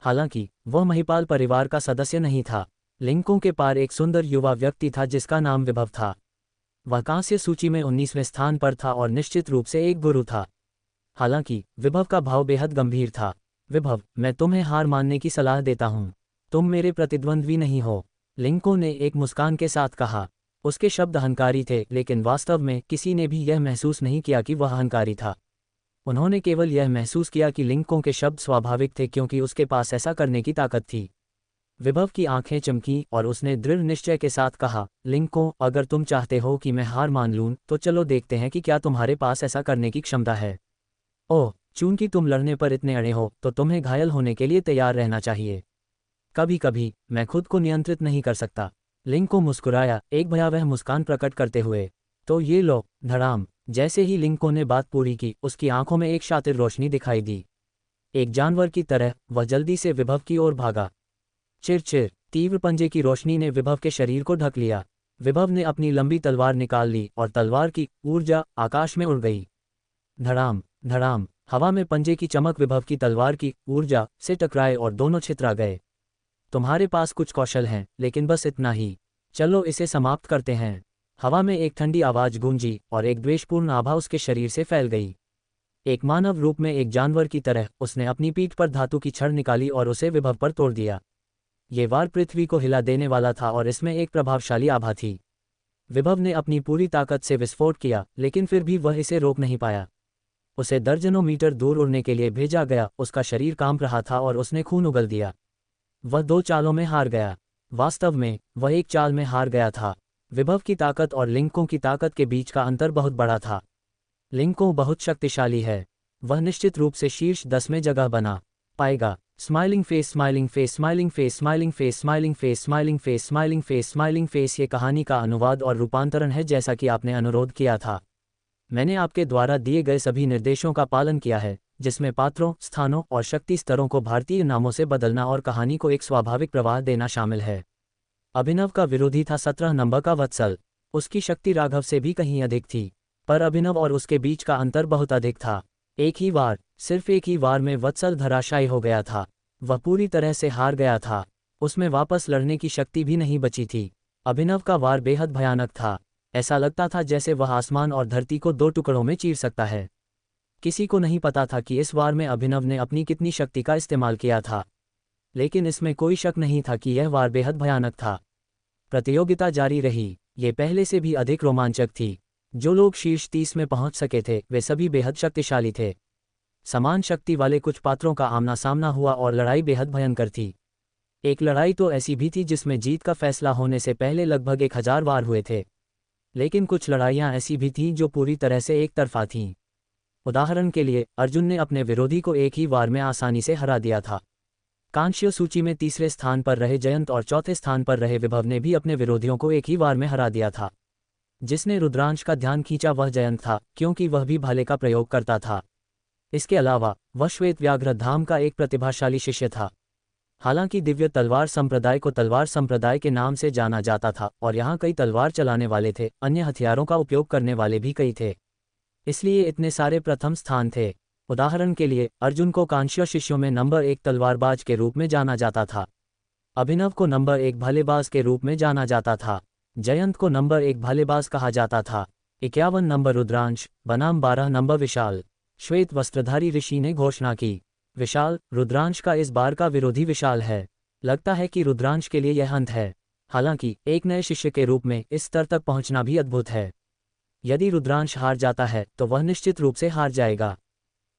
हालांकि वह महिपाल परिवार का सदस्य नहीं था। लिंको के पार एक सुंदर युवा व्यक्ति था जिसका नाम विभव था। वह कांस्य सूची में 19वें स्थान पर था और निश्चित रूप से एक गुरु था। हालांकि विभव का भाव बेहद गंभीर था। विभव, मैं तुम्हें हार मानने की सलाह देता हूँ। तुम मेरे प्रतिद्वंद्वी नहीं हो, लिंको ने एक मुस्कान के साथ कहा। उसके शब्द अहंकारी थे, लेकिन वास्तव में किसी ने भी यह महसूस नहीं किया कि वह अहंकारी था। उन्होंने केवल यह महसूस किया कि लिंको के शब्द स्वाभाविक थे क्योंकि उसके पास ऐसा करने की ताकत थी। विभव की आंखें चमकीं और उसने दृढ़ निश्चय के साथ कहा, लिंको, अगर तुम चाहते हो कि मैं हार मान लूं, तो चलो देखते हैं कि क्या तुम्हारे पास ऐसा करने की क्षमता है। ओह, चूंकि तुम लड़ने पर इतने अड़े हो तो तुम्हें घायल होने के लिए तैयार रहना चाहिए। कभी कभी मैं खुद को नियंत्रित नहीं कर सकता। लिंक को मुस्कुराया, एक भयावह मुस्कान प्रकट करते हुए। तो ये लो। धड़ाम। जैसे ही लिंको ने बात पूरी की, उसकी आंखों में एक शातिर रोशनी दिखाई दी। एक जानवर की तरह वह जल्दी से विभव की ओर भागा। चिर तीव्र पंजे की रोशनी ने विभव के शरीर को ढक लिया। विभव ने अपनी लंबी तलवार निकाल ली और तलवार की ऊर्जा आकाश में उड़ गई। धड़ाम धड़ाम। हवा में पंजे की चमक विभव की तलवार की ऊर्जा से टकराए और दोनों छितरा गए। तुम्हारे पास कुछ कौशल हैं, लेकिन बस इतना ही। चलो इसे समाप्त करते हैं। हवा में एक ठंडी आवाज गूंजी और एक द्वेषपूर्ण आभा उसके शरीर से फैल गई। एक मानव रूप में एक जानवर की तरह उसने अपनी पीठ पर धातु की छड़ निकाली और उसे विभव पर तोड़ दिया। ये वार पृथ्वी को हिला देने वाला था और इसमें एक प्रभावशाली आभा थी। विभव ने अपनी पूरी ताकत से विस्फोट किया, लेकिन फिर भी वह इसे रोक नहीं पाया। उसे दर्जनों मीटर दूर उड़ने के लिए भेजा गया। उसका शरीर कांप रहा था और उसने खून उगल दिया। वह 2 चालों में हार गया। वास्तव में वह एक चाल में हार गया था। विभव की ताकत और लिंकों की ताकत के बीच का अंतर बहुत बड़ा था। लिंको बहुत शक्तिशाली है। वह निश्चित रूप से शीर्ष 10 में जगह बना पाएगा। Smiling face smiling face smiling face smiling face smiling face smiling face smiling face smiling face. ये कहानी का अनुवाद और रूपांतरण है जैसा कि आपने अनुरोध किया था। मैंने आपके द्वारा दिए गए सभी निर्देशों का पालन किया है, जिसमें पात्रों, स्थानों और शक्ति स्तरों को भारतीय नामों से बदलना और कहानी को एक स्वाभाविक प्रवाह देना शामिल है। अभिनव का विरोधी था 17 नंबर का वत्सल। उसकी शक्ति राघव से भी कहीं अधिक थी, पर अभिनव और उसके बीच का अंतर बहुत अधिक था। सिर्फ एक ही वार में वत्सल धराशायी हो गया था। वह पूरी तरह से हार गया था। उसमें वापस लड़ने की शक्ति भी नहीं बची थी। अभिनव का वार बेहद भयानक था। ऐसा लगता था जैसे वह आसमान और धरती को 2 टुकड़ों में चीर सकता है। किसी को नहीं पता था कि इस वार में अभिनव ने अपनी कितनी शक्ति का इस्तेमाल किया था, लेकिन इसमें कोई शक नहीं था कि यह वार बेहद भयानक था। प्रतियोगिता जारी रही। ये पहले से भी अधिक रोमांचक थी। जो लोग शीर्ष 30 में पहुंच सके थे वे सभी बेहद शक्तिशाली थे। समान शक्ति वाले कुछ पात्रों का आमना सामना हुआ और लड़ाई बेहद भयंकर थी। एक लड़ाई तो ऐसी भी थी जिसमें जीत का फैसला होने से पहले लगभग 1000 वार हुए थे। लेकिन कुछ लड़ाइयां ऐसी भी थीं जो पूरी तरह से एक तरफा थीं। उदाहरण के लिए, अर्जुन ने अपने विरोधी को एक ही वार में आसानी से हरा दिया था। कांस्य सूची में तीसरे स्थान पर रहे जयंत और चौथे स्थान पर रहे विभव ने भी अपने विरोधियों को एक ही वार में हरा दिया था। जिसने रुद्रांश का ध्यान खींचा वह जयंत था, क्योंकि वह भी भाले का प्रयोग करता था। इसके अलावा वह श्वेत व्याघ्र धाम का एक प्रतिभाशाली शिष्य था। हालांकि दिव्य तलवार संप्रदाय को तलवार संप्रदाय के नाम से जाना जाता था और यहाँ कई तलवार चलाने वाले थे, अन्य हथियारों का उपयोग करने वाले भी कई थे, इसलिए इतने सारे प्रथम स्थान थे। उदाहरण के लिए, अर्जुन को कांस्य शिष्यों में नंबर 1 तलवारबाज के रूप में जाना जाता था। अभिनव को नंबर 1 भालेबाज के रूप में जाना जाता था। जयंत को नंबर 1 भालेबाज कहा जाता था। 51 नंबर रुद्रांश बनाम 12 नंबर विशाल। श्वेत वस्त्रधारी ऋषि ने घोषणा की। विशाल, रुद्रांश का इस बार का विरोधी विशाल है। लगता है कि रुद्रांश के लिए यह अंत है। हालांकि एक नए शिष्य के रूप में इस स्तर तक पहुंचना भी अद्भुत है। यदि रुद्रांश हार जाता है तो वह निश्चित रूप से हार जाएगा।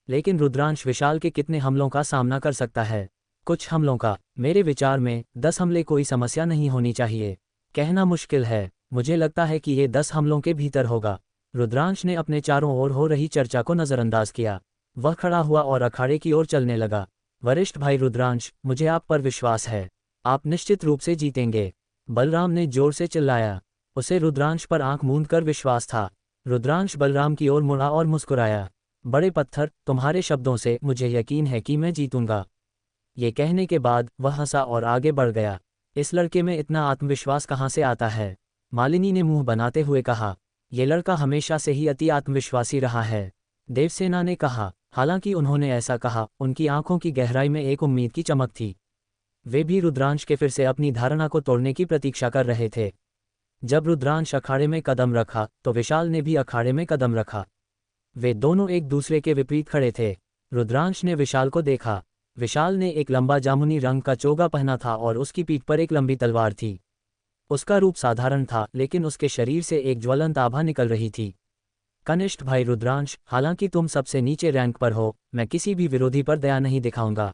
लेकिन रुद्रांश विशाल के कितने हमलों का सामना कर सकता है? कुछ हमलों का। मेरे विचार में 10 हमले कोई समस्या नहीं होनी चाहिए। कहना मुश्किल है। मुझे लगता है कि ये 10 हमलों के भीतर होगा। रुद्रांश ने अपने चारों ओर हो रही चर्चा को नज़रअंदाज किया। वह खड़ा हुआ और अखाड़े की ओर चलने लगा। वरिष्ठ भाई रुद्रांश, मुझे आप पर विश्वास है। आप निश्चित रूप से जीतेंगे। बलराम ने जोर से चिल्लाया। उसे रुद्रांश पर आंख मूंद कर विश्वास था। रुद्रांश बलराम की ओर मुड़ा और मुस्कुराया। बड़े पत्थर, तुम्हारे शब्दों से मुझे यकीन है कि मैं जीतूंगा। ये कहने के बाद वह हंसा और आगे बढ़ गया। इस लड़के में इतना आत्मविश्वास कहाँ से आता है? मालिनी ने मुंह बनाते हुए कहा। ये लड़का हमेशा से ही अति आत्मविश्वासी रहा है, देवसेना ने कहा। हालांकि उन्होंने ऐसा कहा, उनकी आंखों की गहराई में एक उम्मीद की चमक थी। वे भी रुद्रांश के फिर से अपनी धारणा को तोड़ने की प्रतीक्षा कर रहे थे। जब रुद्रांश अखाड़े में कदम रखा तो विशाल ने भी अखाड़े में कदम रखा। वे दोनों एक दूसरे के विपरीत खड़े थे। रुद्रांश ने विशाल को देखा। विशाल ने एक लंबा जामुनी रंग का चोगा पहना था और उसकी पीठ पर एक लंबी तलवार थी। उसका रूप साधारण था, लेकिन उसके शरीर से एक ज्वलंत आभा निकल रही थी। कनिष्ठ भाई रुद्रांश, हालांकि तुम सबसे नीचे रैंक पर हो, मैं किसी भी विरोधी पर दया नहीं दिखाऊंगा।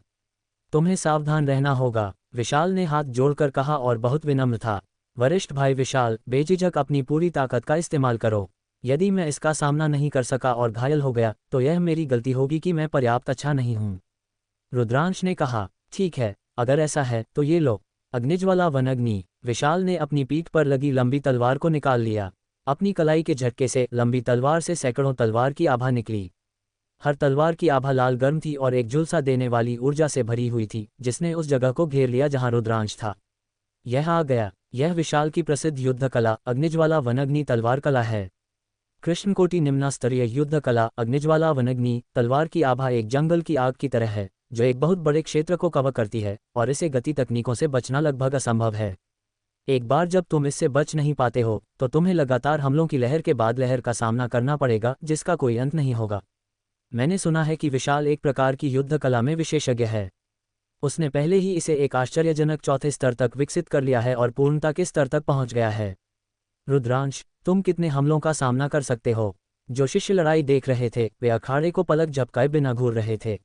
तुम्हें सावधान रहना होगा, विशाल ने हाथ जोड़कर कहा और बहुत विनम्र था। वरिष्ठ भाई विशाल, बेझिझक अपनी पूरी ताकत का इस्तेमाल करो। यदि मैं इसका सामना नहीं कर सका और घायल हो गया तो यह मेरी गलती होगी कि मैं पर्याप्त अच्छा नहीं हूँ। रुद्रांश ने कहा। ठीक है, अगर ऐसा है तो ये लो। अग्निज्वाला वनग्नि। विशाल ने अपनी पीठ पर लगी लंबी तलवार को निकाल लिया। अपनी कलाई के झटके से लंबी तलवार से सैकड़ों तलवार की आभा निकली। हर तलवार की आभा लाल गर्म थी और एक झुलसा देने वाली ऊर्जा से भरी हुई थी, जिसने उस जगह को घेर लिया जहां रुद्रांश था। यह आ गया। यह विशाल की प्रसिद्ध युद्ध कला अग्निज्वाला वनग्नि तलवार कला है। कृष्णकोटि निम्नास्तरीय युद्ध कला अग्निज्वाला वनग्नि तलवार की आभा एक जंगल की आग की तरह है, जो एक बहुत बड़े क्षेत्र को कवर करती है, और इसे गति तकनीकों से बचना लगभग असंभव है। एक बार जब तुम इससे बच नहीं पाते हो, तो तुम्हें लगातार हमलों की लहर के बाद लहर का सामना करना पड़ेगा, जिसका कोई अंत नहीं होगा। मैंने सुना है कि विशाल एक प्रकार की युद्ध कला में विशेषज्ञ है। उसने पहले ही इसे एक आश्चर्यजनक चौथे स्तर तक विकसित कर लिया है और पूर्णता के स्तर तक पहुंच गया है। रुद्रांश, तुम कितने हमलों का सामना कर सकते हो? जो शिष्य लड़ाई देख रहे थे वे अखाड़े को पलक झपकाए बिना घूर रहे थे।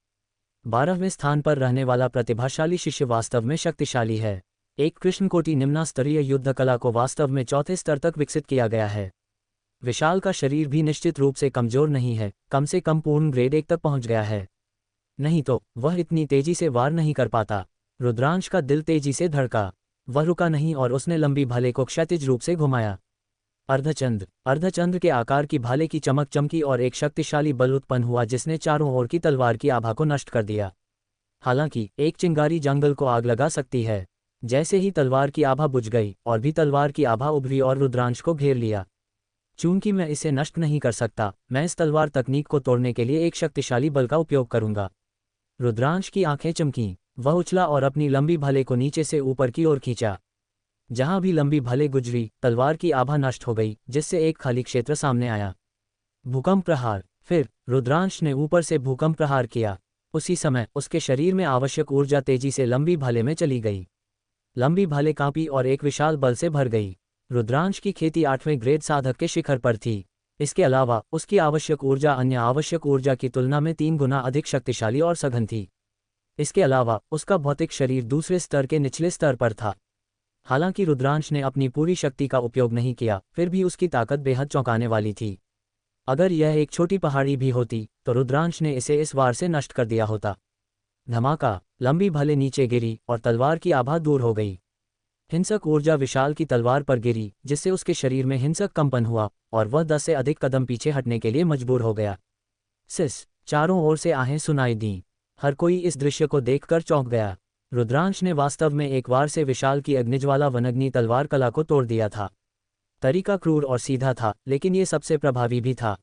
12वें स्थान पर रहने वाला प्रतिभाशाली शिष्य वास्तव में शक्तिशाली है। एक कृष्णकोटि निम्नास्तरीय युद्ध कला को वास्तव में चौथे स्तर तक विकसित किया गया है। विशाल का शरीर भी निश्चित रूप से कमजोर नहीं है, कम से कम पूर्ण ग्रेड 1 तक पहुंच गया है। नहीं तो वह इतनी तेजी से वार नहीं कर पाता। रुद्रांश का दिल तेजी से धड़का। वह रुका नहीं और उसने लंबी भाले को क्षैतिज रूप से घुमाया। अर्धचंद्र के आकार की भाले की चमक चमकी और एक शक्तिशाली बल उत्पन्न हुआ, जिसने चारों ओर की तलवार की आभा को नष्ट कर दिया। हालांकि एक चिंगारी जंगल को आग लगा सकती है। जैसे ही तलवार की आभा बुझ गई और भी तलवार की आभा उभरी और रुद्रांश को घेर लिया। चूंकि मैं इसे नष्ट नहीं कर सकता, मैं इस तलवार तकनीक को तोड़ने के लिए एक शक्तिशाली बल का उपयोग करूंगा। रुद्रांश की आंखें चमकीं। वह उछला और अपनी लंबी भाले को नीचे से ऊपर की ओर खींचा। जहां भी लंबी भाले गुजरी, तलवार की आभा नष्ट हो गई, जिससे एक खाली क्षेत्र सामने आया। भूकंप प्रहार। फिर रुद्रांश ने ऊपर से भूकंप प्रहार किया। उसी समय उसके शरीर में आवश्यक ऊर्जा तेजी से लंबी भाले में चली गई। लंबी भाले कांपी और एक विशाल बल से भर गई। रुद्रांश की खेती 8वें ग्रेड साधक के शिखर पर थी। इसके अलावा उसकी आवश्यक ऊर्जा अन्य आवश्यक ऊर्जा की तुलना में 3 गुना अधिक शक्तिशाली और सघन थी। इसके अलावा उसका भौतिक शरीर दूसरे स्तर के निचले स्तर पर था। हालांकि रुद्रांश ने अपनी पूरी शक्ति का उपयोग नहीं किया, फिर भी उसकी ताकत बेहद चौंकाने वाली थी। अगर यह एक छोटी पहाड़ी भी होती, तो रुद्रांश ने इसे इस वार से नष्ट कर दिया होता। धमाका। लंबी भाले नीचे गिरी और तलवार की आभा दूर हो गई। हिंसक ऊर्जा विशाल की तलवार पर गिरी, जिससे उसके शरीर में हिंसक कंपन हुआ और वह 10 से अधिक कदम पीछे हटने के लिए मजबूर हो गया। चारों ओर से आहें सुनाई दीं। हर कोई इस दृश्य को देखकर चौंक गया। रुद्रांश ने वास्तव में एक वार से विशाल की अग्निज्वाला वनग्नि तलवार कला को तोड़ दिया था। तरीका क्रूर और सीधा था, लेकिन ये सबसे प्रभावी भी था।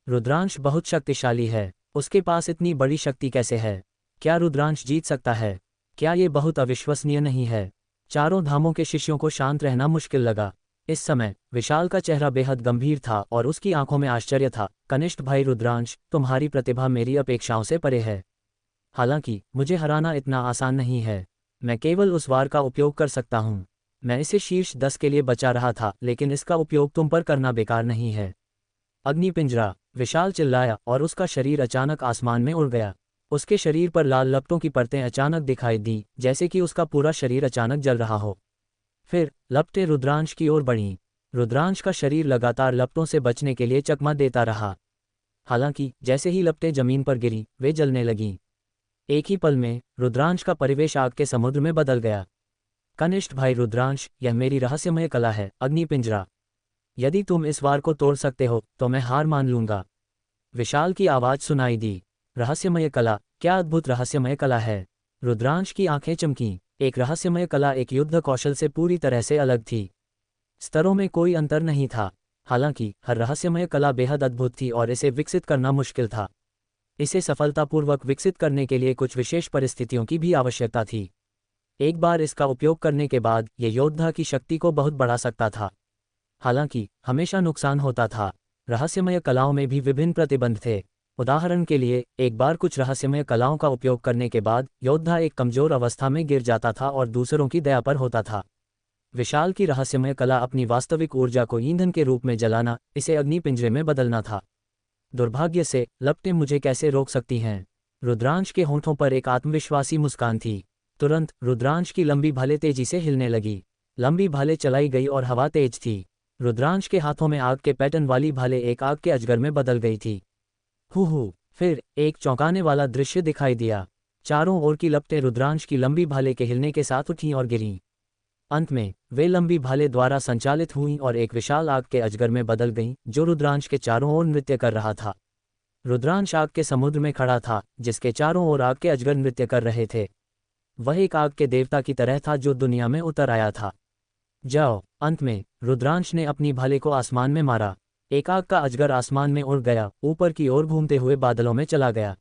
रुद्रांश बहुत शक्तिशाली है। उसके पास इतनी बड़ी शक्ति कैसे है? क्या रुद्रांश जीत सकता है? क्या ये बहुत अविश्वसनीय नहीं है? चारों धामों के शिष्यों को शांत रहना मुश्किल लगा। इस समय विशाल का चेहरा बेहद गंभीर था और उसकी आंखों में आश्चर्य था। कनिष्ठ भाई रुद्रांश, तुम्हारी प्रतिभा मेरी अपेक्षाओं से परे है। हालांकि मुझे हराना इतना आसान नहीं है। मैं केवल उस वार का उपयोग कर सकता हूं। मैं इसे शीर्ष 10 के लिए बचा रहा था, लेकिन इसका उपयोग तुम पर करना बेकार नहीं है। अग्निपिंजरा। विशाल चिल्लाया और उसका शरीर अचानक आसमान में उड़ गया। उसके शरीर पर लाल लपटों की परतें अचानक दिखाई दी, जैसे कि उसका पूरा शरीर अचानक जल रहा हो। फिर लपटें रुद्रांश की ओर बढ़ीं। रुद्रांश का शरीर लगातार लपटों से बचने के लिए चकमा देता रहा। हालांकि जैसे ही लपटें जमीन पर गिरीं, वे जलने लगीं। एक ही पल में रुद्रांश का परिवेश आग के समुद्र में बदल गया। कनिष्ठ भाई रुद्रांश, यह मेरी रहस्यमय कला है, अग्निपिंजरा। यदि तुम इस वार को तोड़ सकते हो, तो मैं हार मान लूंगा। विशाल की आवाज सुनाई दी। रहस्यमय कला? क्या अद्भुत रहस्यमय कला है! रुद्रांश की आंखें चमकीं। एक रहस्यमय कला एक युद्ध कौशल से पूरी तरह से अलग थी। स्तरों में कोई अंतर नहीं था। हालांकि हर रहस्यमय कला बेहद अद्भुत थी और इसे विकसित करना मुश्किल था। इसे सफलतापूर्वक विकसित करने के लिए कुछ विशेष परिस्थितियों की भी आवश्यकता थी। एक बार इसका उपयोग करने के बाद ये योद्धा की शक्ति को बहुत बढ़ा सकता था। हालांकि हमेशा नुकसान होता था। रहस्यमय कलाओं में भी विभिन्न प्रतिबंध थे। उदाहरण के लिए, एक बार कुछ रहस्यमय कलाओं का उपयोग करने के बाद योद्धा एक कमजोर अवस्था में गिर जाता था और दूसरों की दया पर होता था। विशाल की रहस्यमय कला अपनी वास्तविक ऊर्जा को ईंधन के रूप में जलाना, इसे अग्निपिंजरे में बदलना था। दुर्भाग्य से लपटें मुझे कैसे रोक सकती हैं? रुद्रांश के होंठों पर एक आत्मविश्वासी मुस्कान थी। तुरंत रुद्रांश की लंबी भाले तेजी से हिलने लगी। लंबी भाले चलाई गई और हवा तेज थी। रुद्रांश के हाथों में आग के पैटर्न वाली भाले एक आग के अजगर में बदल गई थी। फिर एक चौंकाने वाला दृश्य दिखाई दिया। चारों ओर की लपटें रुद्रांश की लंबी भाले के हिलने के साथ उठीं और गिरीं। अंत में वे लंबी भाले द्वारा संचालित हुईं और एक विशाल आग के अजगर में बदल गईं जो रुद्रांश के चारों ओर नृत्य कर रहा था। रुद्रांश आग के समुद्र में खड़ा था जिसके चारों ओर आग के अजगर नृत्य कर रहे थे। वह एक आग के देवता की तरह था जो दुनिया में उतर आया था। जाओ। अंत में रुद्रांश ने अपनी भाले को आसमान में मारा। एक आग का अजगर आसमान में उड़ गया, ऊपर की ओर घूमते हुए बादलों में चला गया।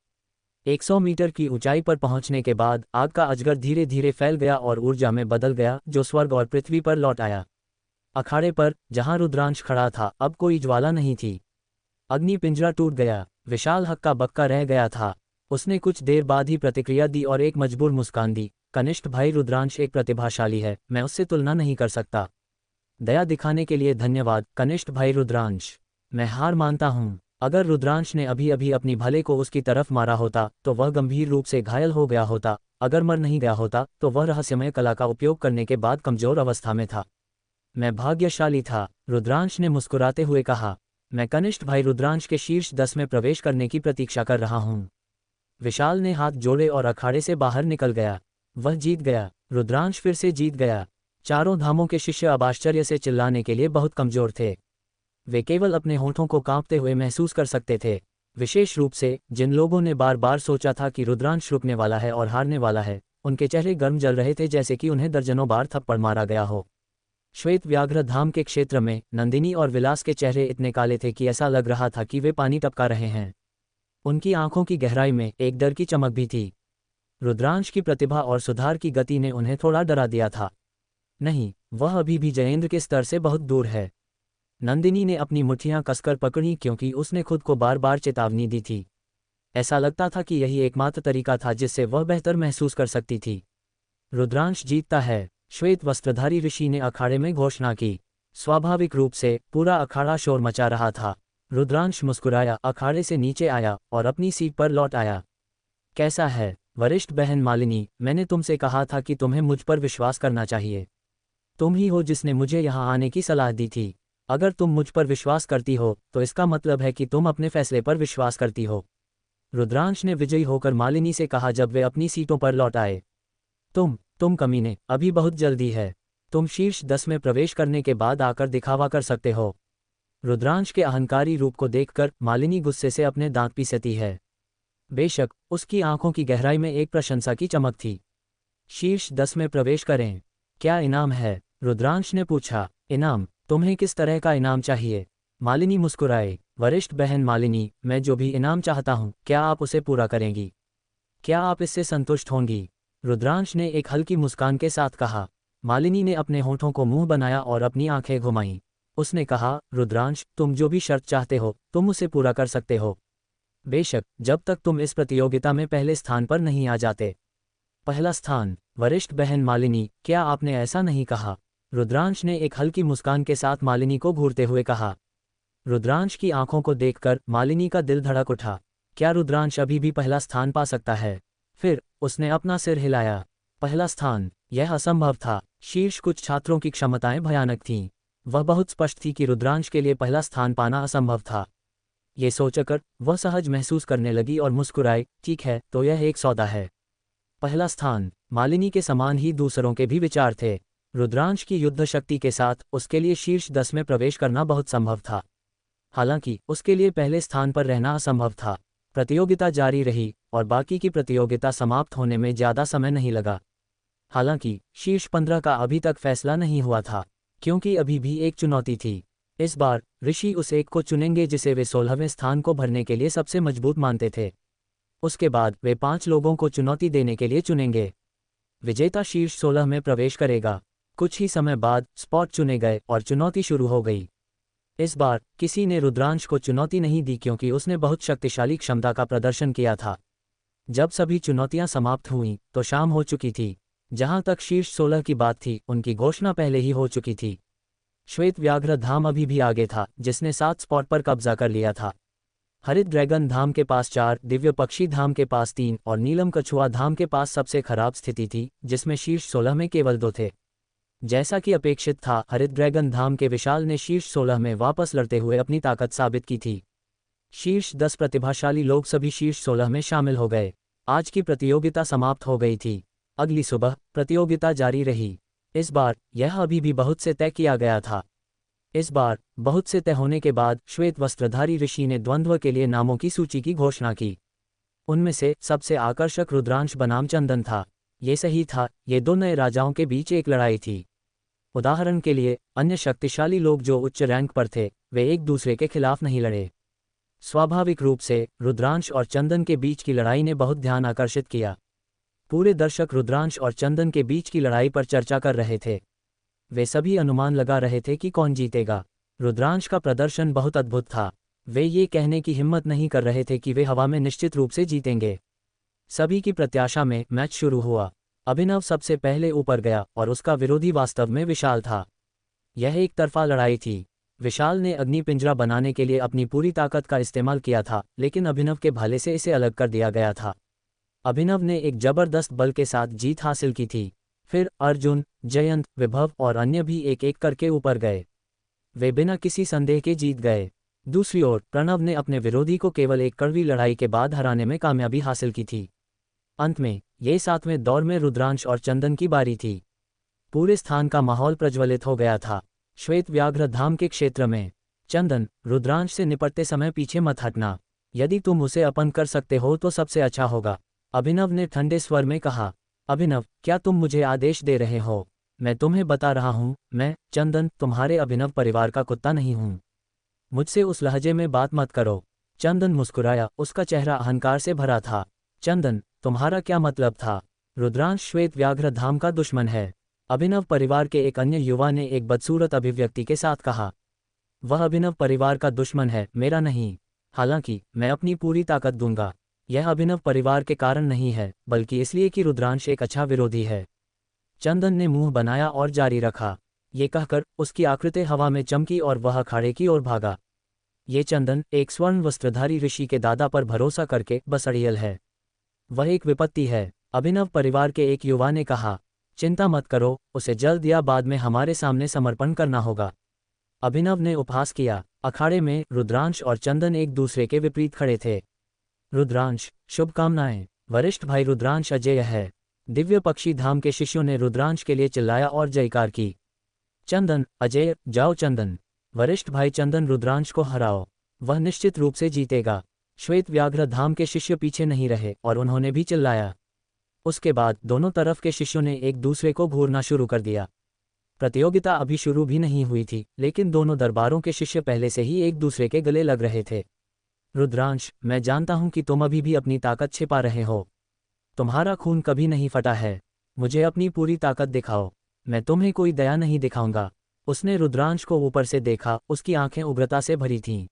100 मीटर की ऊंचाई पर पहुंचने के बाद आग का अजगर धीरे धीरे फैल गया और ऊर्जा में बदल गया जो स्वर्ग और पृथ्वी पर लौट आया। अखाड़े पर जहां रुद्रांश खड़ा था अब कोई ज्वाला नहीं थी। अग्नि पिंजरा टूट गया। विशाल हक्का बक्का रह गया था। उसने कुछ देर बाद ही प्रतिक्रिया दी और एक मजबूर मुस्कान दी। कनिष्ठ भाई रुद्रांश एक प्रतिभाशाली है, मैं उससे तुलना नहीं कर सकता। दया दिखाने के लिए धन्यवाद कनिष्ठ भाई रुद्रांश। मैं हार मानता हूँ। अगर रुद्रांश ने अभी अभी अपनी भाले को उसकी तरफ मारा होता तो वह गंभीर रूप से घायल हो गया होता। अगर मर नहीं गया होता तो वह रहस्यमय कला का उपयोग करने के बाद कमजोर अवस्था में था। मैं भाग्यशाली था, रुद्रांश ने मुस्कुराते हुए कहा। मैं कनिष्ठ भाई रुद्रांश के शीर्ष 10 में प्रवेश करने की प्रतीक्षा कर रहा हूँ। विशाल ने हाथ जोड़े और अखाड़े से बाहर निकल गया। वह जीत गया। रुद्रांश फिर से जीत गया। चारों धामों के शिष्य अब आश्चर्य से चिल्लाने के लिए बहुत कमजोर थे। वे केवल अपने होठों को कांपते हुए महसूस कर सकते थे, विशेष रूप से जिन लोगों ने बार बार सोचा था कि रुद्रांश रुकने वाला है और हारने वाला है। उनके चेहरे गर्म जल रहे थे जैसे कि उन्हें दर्जनों बार थप्पड़ मारा गया हो। श्वेत व्याघ्र धाम के क्षेत्र में नंदिनी और विलास के चेहरे इतने काले थे कि ऐसा लग रहा था कि वे पानी टपका रहे हैं। उनकी आंखों की गहराई में एक डर की चमक भी थी। रुद्रांश की प्रतिभा और सुधार की गति ने उन्हें थोड़ा डरा दिया था। नहीं, वह अभी भी जयेंद्र के स्तर से बहुत दूर है। नंदिनी ने अपनी मुट्ठियां कसकर पकड़ी क्योंकि उसने खुद को बार बार चेतावनी दी थी। ऐसा लगता था कि यही एकमात्र तरीका था जिससे वह बेहतर महसूस कर सकती थी। रुद्रांश जीतता है, श्वेत वस्त्रधारी ऋषि ने अखाड़े में घोषणा की। स्वाभाविक रूप से पूरा अखाड़ा शोर मचा रहा था। रुद्रांश मुस्कुराया, अखाड़े से नीचे आया और अपनी सीट पर लौट आया। कैसा है वरिष्ठ बहन मालिनी, मैंने तुमसे कहा था कि तुम्हें मुझ पर विश्वास करना चाहिए। तुम ही हो जिसने मुझे यहाँ आने की सलाह दी थी। अगर तुम मुझ पर विश्वास करती हो तो इसका मतलब है कि तुम अपने फैसले पर विश्वास करती हो। रुद्रांश ने विजयी होकर मालिनी से कहा जब वे अपनी सीटों पर लौट आए। तुम कमीने, अभी बहुत जल्दी है। तुम शीर्ष 10 में प्रवेश करने के बाद आकर दिखावा कर सकते हो। रुद्रांश के अहंकारी रूप को देखकर मालिनी गुस्से से अपने दांत पीसती है। बेशक उसकी आंखों की गहराई में एक प्रशंसा की चमक थी। शीर्ष 10 में प्रवेश करें, क्या इनाम है? रुद्रांश ने पूछा। इनाम? तुम्हें किस तरह का इनाम चाहिए? मालिनी मुस्कुराए। वरिष्ठ बहन मालिनी, मैं जो भी इनाम चाहता हूँ क्या आप उसे पूरा करेंगी? क्या आप इससे संतुष्ट होंगी? रुद्रांश ने एक हल्की मुस्कान के साथ कहा। मालिनी ने अपने होठों को मुंह बनाया और अपनी आंखें घुमाईं। उसने कहा, रुद्रांश, तुम जो भी शर्त चाहते हो तुम उसे पूरा कर सकते हो। बेशक, जब तक तुम इस प्रतियोगिता में पहले स्थान पर नहीं आ जाते। पहला स्थान? वरिष्ठ बहन मालिनी, क्या आपने ऐसा नहीं कहा? रुद्रांश ने एक हल्की मुस्कान के साथ मालिनी को घूरते हुए कहा। रुद्रांश की आंखों को देखकर मालिनी का दिल धड़क उठा। क्या रुद्रांश अभी भी पहला स्थान पा सकता है? फिर उसने अपना सिर हिलाया। पहला स्थान? यह असंभव था। शीर्ष कुछ छात्रों की क्षमताएं भयानक थीं। वह बहुत स्पष्ट थी कि रुद्रांश के लिए पहला स्थान पाना असंभव था। ये सोचकर वह सहज महसूस करने लगी और मुस्कुराई। ठीक है, तो यह एक सौदा है। पहला स्थान? मालिनी के समान ही दूसरों के भी विचार थे। रुद्रांश की युद्ध शक्ति के साथ उसके लिए शीर्ष 10 में प्रवेश करना बहुत संभव था। हालांकि उसके लिए पहले स्थान पर रहना असंभव था। प्रतियोगिता जारी रही और बाकी की प्रतियोगिता समाप्त होने में ज़्यादा समय नहीं लगा। हालांकि शीर्ष 15 का अभी तक फैसला नहीं हुआ था, क्योंकि अभी भी एक चुनौती थी। इस बार ऋषि उस एक को चुनेंगे जिसे वे 16वें स्थान को भरने के लिए सबसे मजबूत मानते थे। उसके बाद वे 5 लोगों को चुनौती देने के लिए चुनेंगे। विजेता शीर्ष 16 में प्रवेश करेगा। कुछ ही समय बाद स्पॉट चुने गए और चुनौती शुरू हो गई। इस बार किसी ने रुद्रांश को चुनौती नहीं दी क्योंकि उसने बहुत शक्तिशाली क्षमता का प्रदर्शन किया था। जब सभी चुनौतियां समाप्त हुईं तो शाम हो चुकी थी। जहां तक शीर्ष 16 की बात थी, उनकी घोषणा पहले ही हो चुकी थी। श्वेत व्याघ्र धाम अभी भी आगे था, जिसने 7 स्पॉट पर कब्जा कर लिया था। हरित ड्रैगन धाम के पास 4, दिव्य पक्षी धाम के पास 3 और नीलम कछुआ धाम के पास सबसे खराब स्थिति थी, जिसमें शीर्ष 16 में केवल 2 थे। जैसा कि अपेक्षित था, हरित ड्रैगन धाम के विशाल ने शीर्ष 16 में वापस लड़ते हुए अपनी ताकत साबित की थी। शीर्ष 10 प्रतिभाशाली लोग सभी शीर्ष 16 में शामिल हो गए। आज की प्रतियोगिता समाप्त हो गई थी। अगली सुबह प्रतियोगिता जारी रही। इस बार यह अभी भी बहुत से तय किया गया था। इस बार बहुत से तय होने के बाद श्वेत वस्त्रधारी ऋषि ने द्वंद्व के लिए नामों की सूची की घोषणा की। उनमें से सबसे आकर्षक रुद्रांश बनाम चंदन था। ये सही था, ये दो नए राजाओं के बीच एक लड़ाई थी। उदाहरण के लिए, अन्य शक्तिशाली लोग जो उच्च रैंक पर थे, वे एक दूसरे के खिलाफ नहीं लड़े। स्वाभाविक रूप से रुद्रांश और चंदन के बीच की लड़ाई ने बहुत ध्यान आकर्षित किया। पूरे दर्शक रुद्रांश और चंदन के बीच की लड़ाई पर चर्चा कर रहे थे। वे सभी अनुमान लगा रहे थे कि कौन जीतेगा। रुद्रांश का प्रदर्शन बहुत अद्भुत था। वे ये कहने की हिम्मत नहीं कर रहे थे कि वे हवा में निश्चित रूप से जीतेंगे। सभी की प्रत्याशा में मैच शुरू हुआ। अभिनव सबसे पहले ऊपर गया और उसका विरोधी वास्तव में विशाल था। यह एक तरफा लड़ाई थी। विशाल ने अग्निपिंजरा बनाने के लिए अपनी पूरी ताकत का इस्तेमाल किया था, लेकिन अभिनव के भाले से इसे अलग कर दिया गया था। अभिनव ने एक जबरदस्त बल के साथ जीत हासिल की थी। फिर अर्जुन, जयंत, विभव और अन्य भी एक एक करके ऊपर गए। वे बिना किसी संदेह के जीत गए। दूसरी ओर प्रणव ने अपने विरोधी को केवल एक कड़वी लड़ाई के बाद हराने में कामयाबी हासिल की थी। अंत में ये 7वें दौर में रुद्रांश और चंदन की बारी थी। पूरे स्थान का माहौल प्रज्वलित हो गया था। श्वेत व्याघ्र धाम के क्षेत्र में चंदन, रुद्रांश से निपटते समय पीछे मत हटना। यदि तुम उसे अपन कर सकते हो तो सबसे अच्छा होगा, अभिनव ने ठंडे स्वर में कहा। अभिनव, क्या तुम मुझे आदेश दे रहे हो? मैं तुम्हें बता रहा हूं, मैं, चंदन, तुम्हारे अभिनव परिवार का कुत्ता नहीं हूं। मुझसे उस लहजे में बात मत करो। चंदन मुस्कुराया, उसका चेहरा अहंकार से भरा था। चंदन, तुम्हारा क्या मतलब था? रुद्रांश श्वेत व्याघ्र धाम का दुश्मन है, अभिनव परिवार के एक अन्य युवा ने एक बदसूरत अभिव्यक्ति के साथ कहा। वह अभिनव परिवार का दुश्मन है, मेरा नहीं। हालांकि मैं अपनी पूरी ताकत दूंगा। यह अभिनव परिवार के कारण नहीं है, बल्कि इसलिए कि रुद्रांश एक अच्छा विरोधी है। चंदन ने मुंह बनाया और जारी रखा। ये कहकर उसकी आकृति हवा में चमकी और वह अखाड़े की ओर भागा। ये चंदन एक स्वर्ण वस्त्रधारी ऋषि के दादा पर भरोसा करके बस अड़ियल है। वह एक विपत्ति है, अभिनव परिवार के एक युवा ने कहा। चिंता मत करो, उसे जल्द या बाद में हमारे सामने समर्पण करना होगा, अभिनव ने उपहास किया। अखाड़े में रुद्रांश और चंदन एक दूसरे के विपरीत खड़े थे। रुद्रांश, शुभकामनाएं। वरिष्ठ भाई रुद्रांश अजेय है, दिव्य पक्षी धाम के शिष्यों ने रुद्रांश के लिए चिल्लाया और जयकार की। चंदन, अजेय, जाओ चंदन। वरिष्ठ भाई चंदन, रुद्रांश को हराओ, वह निश्चित रूप से जीतेगा। श्वेत व्याघ्र धाम के शिष्य पीछे नहीं रहे और उन्होंने भी चिल्लाया। उसके बाद दोनों तरफ के शिष्यों ने एक दूसरे को घूरना शुरू कर दिया। प्रतियोगिता अभी शुरू भी नहीं हुई थी, लेकिन दोनों दरबारों के शिष्य पहले से ही एक दूसरे के गले लग रहे थे। रुद्रांश, मैं जानता हूं कि तुम अभी भी अपनी ताकत छिपा रहे हो। तुम्हारा खून कभी नहीं फटा है। मुझे अपनी पूरी ताकत दिखाओ, मैं तुम्हें कोई दया नहीं दिखाऊंगा। उसने रुद्रांश को ऊपर से देखा, उसकी आंखें उग्रता से भरी थीं।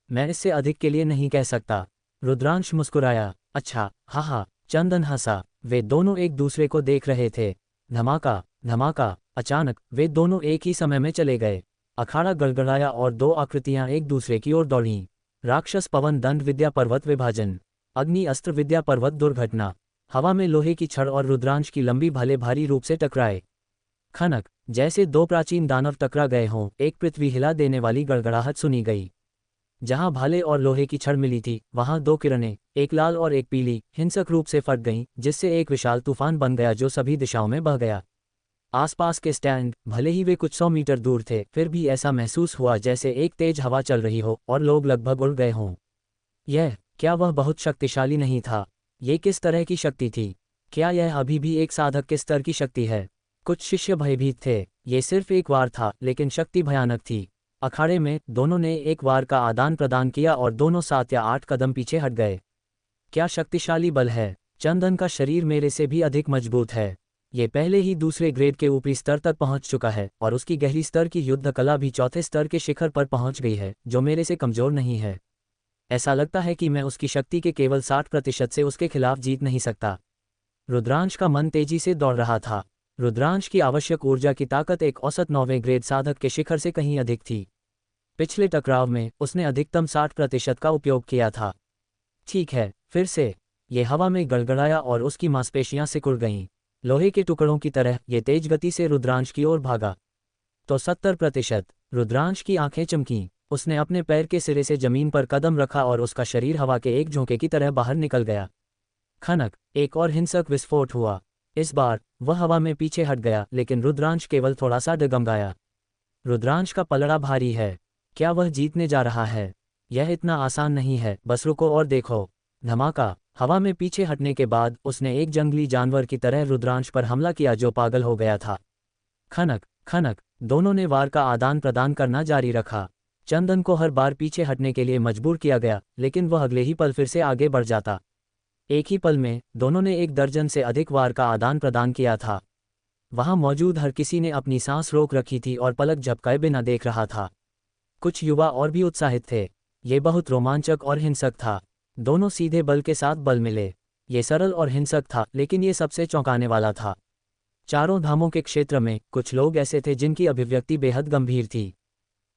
मैं इससे अधिक के लिए नहीं कह सकता। रुद्रांश मुस्कुराया। अच्छा, हाँ, चंदन हंसा। वे दोनों एक दूसरे को देख रहे थे। धमाका, धमाका। अचानक वे दोनों एक ही समय में चले गए। अखाड़ा गड़गड़ाया और दो आकृतियां एक दूसरे की ओर दौड़ीं। राक्षस पवन दंड विद्या पर्वत विभाजन, अग्नि अस्त्र विद्या पर्वत दुर्घटना। हवा में लोहे की छड़ और रुद्रांश की लंबी भाले भारी रूप से टकराए। खनक, जैसे दो प्राचीन दानव टकरा गए हों, एक पृथ्वी हिला देने वाली गड़गड़ाहट सुनी गई। जहां भाले और लोहे की छड़ मिली थी, वहां दो किरणें, एक लाल और एक पीली, हिंसक रूप से फट गईं, जिससे एक विशाल तूफान बन गया जो सभी दिशाओं में बह गया। आसपास के स्टैंड, भले ही वे कुछ 100 मीटर दूर थे, फिर भी ऐसा महसूस हुआ जैसे एक तेज हवा चल रही हो और लोग लगभग उड़ गए हों। क्या वह बहुत शक्तिशाली नहीं था? ये किस तरह की शक्ति थी? क्या यह अभी भी एक साधक के स्तर की शक्ति है? कुछ शिष्य भयभीत थे। ये सिर्फ एक वार था, लेकिन शक्ति भयानक थी। अखाड़े में दोनों ने एक वार का आदान प्रदान किया और दोनों 7 या 8 कदम पीछे हट गए। क्या शक्तिशाली बल है! चंदन का शरीर मेरे से भी अधिक मजबूत है। ये पहले ही दूसरे ग्रेड के ऊपरी स्तर तक पहुंच चुका है और उसकी गहरी स्तर की युद्ध कला भी चौथे स्तर के शिखर पर पहुंच गई है, जो मेरे से कमजोर नहीं है। ऐसा लगता है कि मैं उसकी शक्ति के केवल 60% से उसके खिलाफ जीत नहीं सकता। रुद्रांश का मन तेजी से दौड़ रहा था। रुद्रांश की आवश्यक ऊर्जा की ताकत एक औसत 9वें ग्रेड साधक के शिखर से कहीं अधिक थी। पिछले टकराव में उसने अधिकतम 60% का उपयोग किया था। ठीक है, फिर से। ये हवा में गड़गड़ाया और उसकी मांसपेशियां सिकुड़ गईं। लोहे के टुकड़ों की तरह ये तेज गति से रुद्रांश की ओर भागा। तो 70%। रुद्रांश की आंखें चमकीं। उसने अपने पैर के सिरे से जमीन पर कदम रखा और उसका शरीर हवा के एक झोंके की तरह बाहर निकल गया। खनक, एक और हिंसक विस्फोट हुआ। इस बार वह हवा में पीछे हट गया, लेकिन रुद्रांश केवल थोड़ा सा डगमगाया। रुद्रांश का पलड़ा भारी है। क्या वह जीतने जा रहा है? यह इतना आसान नहीं है, बस रुको और देखो। धमाका। हवा में पीछे हटने के बाद उसने एक जंगली जानवर की तरह रुद्रांश पर हमला किया जो पागल हो गया था। खनक खनक। दोनों ने वार का आदान प्रदान करना जारी रखा। चंदन को हर बार पीछे हटने के लिए मजबूर किया गया, लेकिन वह अगले ही पल फिर से आगे बढ़ जाता। एक ही पल में दोनों ने 1 दर्जन से अधिक वार का आदान प्रदान किया था। वहां मौजूद हर किसी ने अपनी सांस रोक रखी थी और पलक झपकाए बिना देख रहा था। कुछ युवा और भी उत्साहित थे। ये बहुत रोमांचक और हिंसक था। दोनों सीधे बल के साथ बल मिले। ये सरल और हिंसक था, लेकिन ये सबसे चौंकाने वाला था। चारों धामों के क्षेत्र में कुछ लोग ऐसे थे जिनकी अभिव्यक्ति बेहद गंभीर थी।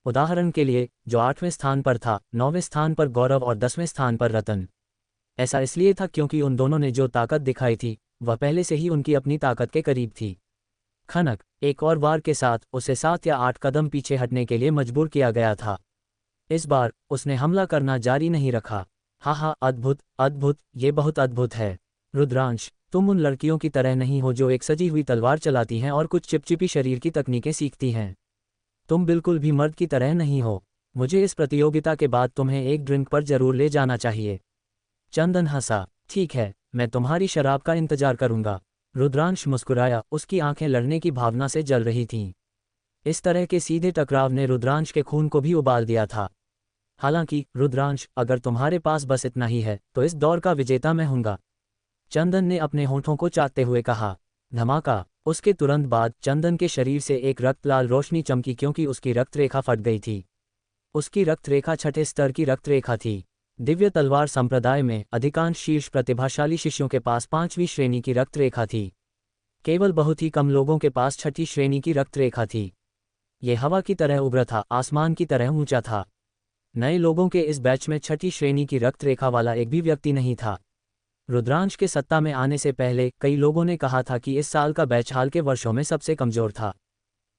उदाहरण के लिए, जो 8वें स्थान पर था, 9वें स्थान पर गौरव और 10वें स्थान पर रतन। ऐसा इसलिए था क्योंकि उन दोनों ने जो ताकत दिखाई थी वह पहले से ही उनकी अपनी ताकत के करीब थी। खनक। एक और वार के साथ उसे 7 या 8 कदम पीछे हटने के लिए मजबूर किया गया था। इस बार उसने हमला करना जारी नहीं रखा। हाँ, अद्भुत अद्भुत, ये बहुत अद्भुत है। रुद्रांश, तुम उन लड़कियों की तरह नहीं हो जो एक सजी हुई तलवार चलाती हैं और कुछ चिपचिपी शरीर की तकनीकें सीखती हैं। तुम बिल्कुल भी मर्द की तरह नहीं हो। मुझे इस प्रतियोगिता के बाद तुम्हें एक ड्रिंक पर जरूर ले जाना चाहिए। चंदन हंसा। ठीक है, मैं तुम्हारी शराब का इंतजार करूंगा। रुद्रांश मुस्कुराया, उसकी आंखें लड़ने की भावना से जल रही थीं। इस तरह के सीधे टकराव ने रुद्रांश के खून को भी उबाल दिया था। हालांकि रुद्रांश, अगर तुम्हारे पास बस इतना ही है तो इस दौर का विजेता मैं हूंगा। चंदन ने अपने होंठों को चाटते हुए कहा। धमाका। उसके तुरंत बाद चंदन के शरीर से एक रक्तलाल रोशनी चमकी क्योंकि उसकी रक्तरेखा फट गई थी। उसकी रक्तरेखा 6ठे स्तर की रक्तरेखा थी। दिव्य तलवार संप्रदाय में अधिकांश शीर्ष प्रतिभाशाली शिष्यों के पास 5वीं श्रेणी की रक्तरेखा थी। केवल बहुत ही कम लोगों के पास 6ठी श्रेणी की रक्तरेखा थी। ये हवा की तरह उग्र था, आसमान की तरह ऊंचा था। नए लोगों के इस बैच में 6ठी श्रेणी की रक्तरेखा वाला एक भी व्यक्ति नहीं था। रुद्रांश के सत्ता में आने से पहले कई लोगों ने कहा था कि इस साल का बैच हाल के वर्षों में सबसे कमजोर था।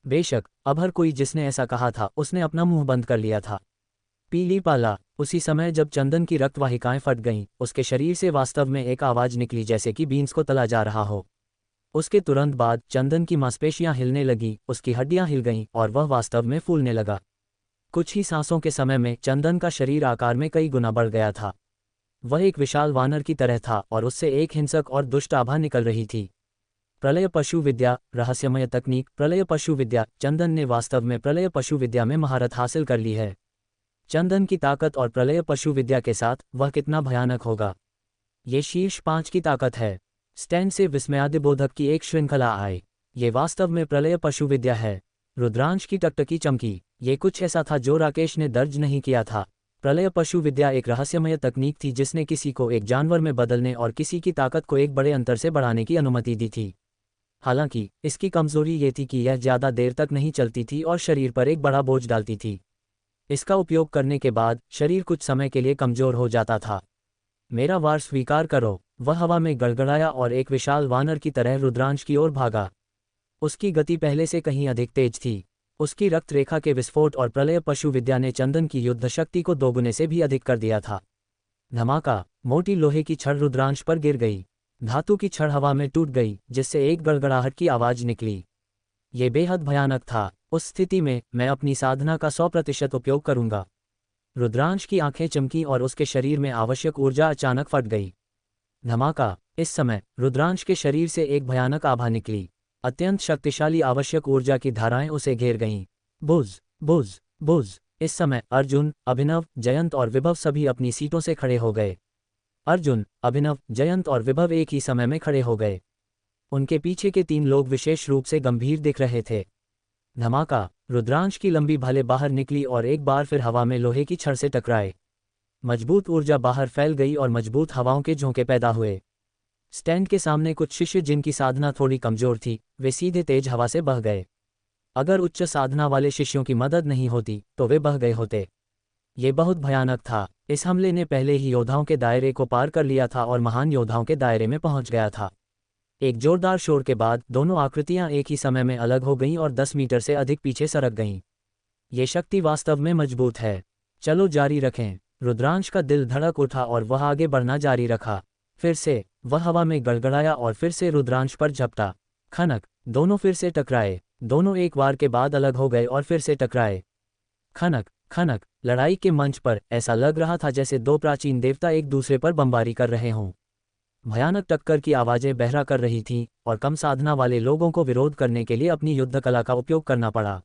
बेशक अब हर कोई जिसने ऐसा कहा था उसने अपना मुंह बंद कर लिया था। पीली पाला। उसी समय जब चंदन की रक्तवाहिकाएं फट गईं, उसके शरीर से वास्तव में एक आवाज निकली जैसे कि बीन्स को तला जा रहा हो। उसके तुरंत बाद चंदन की मांसपेशियां हिलने लगीं, उसकी हड्डियां हिल गईं और वह वास्तव में फूलने लगा। कुछ ही सांसों के समय में चंदन का शरीर आकार में कई गुना बढ़ गया था। वह एक विशाल वानर की तरह था और उससे एक हिंसक और दुष्ट आभा निकल रही थी। प्रलय पशु विद्या, रहस्यमय तकनीक प्रलय पशु विद्या। चंदन ने वास्तव में प्रलय पशु विद्या में महारत हासिल कर ली है। चंदन की ताकत और प्रलय पशु विद्या के साथ वह कितना भयानक होगा। ये शीर्ष 5 की ताकत है। स्टैंड से विस्मयादिबोधक की एक श्रृंखला आए। ये वास्तव में प्रलय पशु विद्या है। रुद्रांश की टकटकी चमकी। ये कुछ ऐसा था जो राकेश ने दर्ज नहीं किया था। प्रलय पशु विद्या एक रहस्यमय तकनीक थी जिसने किसी को एक जानवर में बदलने और किसी की ताकत को एक बड़े अंतर से बढ़ाने की अनुमति दी थी। हालांकि इसकी कमजोरी ये थी कि यह ज़्यादा देर तक नहीं चलती थी और शरीर पर एक बड़ा बोझ डालती थी। इसका उपयोग करने के बाद शरीर कुछ समय के लिए कमजोर हो जाता था। मेरा वार स्वीकार करो। वह हवा में गड़गड़ाया और एक विशाल वानर की तरह रुद्रांश की ओर भागा। उसकी गति पहले से कहीं अधिक तेज थी। उसकी रक्तरेखा के विस्फोट और प्रलय पशु विद्या ने चंदन की युद्ध शक्ति को 2 गुने से भी अधिक कर दिया था। धमाका। मोटी लोहे की छड़ रुद्रांश पर गिर गई। धातु की छड़ हवा में टूट गई जिससे एक गड़गड़ाहट की आवाज निकली। ये बेहद भयानक था। उस स्थिति में मैं अपनी साधना का 100% उपयोग करूंगा। रुद्रांश की आंखें चमकी और उसके शरीर में आवश्यक ऊर्जा अचानक फट गई। धमाका। इस समय रुद्रांश के शरीर से एक भयानक आभा निकली। अत्यंत शक्तिशाली आवश्यक ऊर्जा की धाराएं उसे घेर गईं। बुझ बुझ बुझ। इस समय अर्जुन, अभिनव, जयंत और विभव सभी अपनी सीटों से खड़े हो गए। अर्जुन, अभिनव, जयंत और विभव एक ही समय में खड़े हो गए। उनके पीछे के 3 लोग विशेष रूप से गंभीर दिख रहे थे। धमाका। रुद्रांश की लंबी भाले बाहर निकली और एक बार फिर हवा में लोहे की छड़ से टकराए। मजबूत ऊर्जा बाहर फैल गई और मजबूत हवाओं के झोंके पैदा हुए। स्टैंड के सामने कुछ शिष्य जिनकी साधना थोड़ी कमजोर थी, वे सीधे तेज हवा से बह गए। अगर उच्च साधना वाले शिष्यों की मदद नहीं होती तो वे बह गए होते। ये बहुत भयानक था। इस हमले ने पहले ही योद्धाओं के दायरे को पार कर लिया था और महान योद्धाओं के दायरे में पहुंच गया था। एक जोरदार शोर के बाद दोनों आकृतियां एक ही समय में अलग हो गईं और 10 मीटर से अधिक पीछे सरक गईं। ये शक्ति वास्तव में मजबूत है। चलो जारी रखें। रुद्रांश का दिल धड़क उठा और वह आगे बढ़ना जारी रखा। फिर से वह हवा में गड़गड़ाया और फिर से रुद्रांश पर झपटा। खनक, दोनों फिर से टकराए। दोनों एक बार के बाद अलग हो गए और फिर से टकराए। खनक खनक, लड़ाई के मंच पर ऐसा लग रहा था जैसे दो प्राचीन देवता एक दूसरे पर बमबारी कर रहे हों। भयानक टक्कर की आवाजें बहरा कर रही थीं और कम साधना वाले लोगों को विरोध करने के लिए अपनी युद्ध कला का उपयोग करना पड़ा।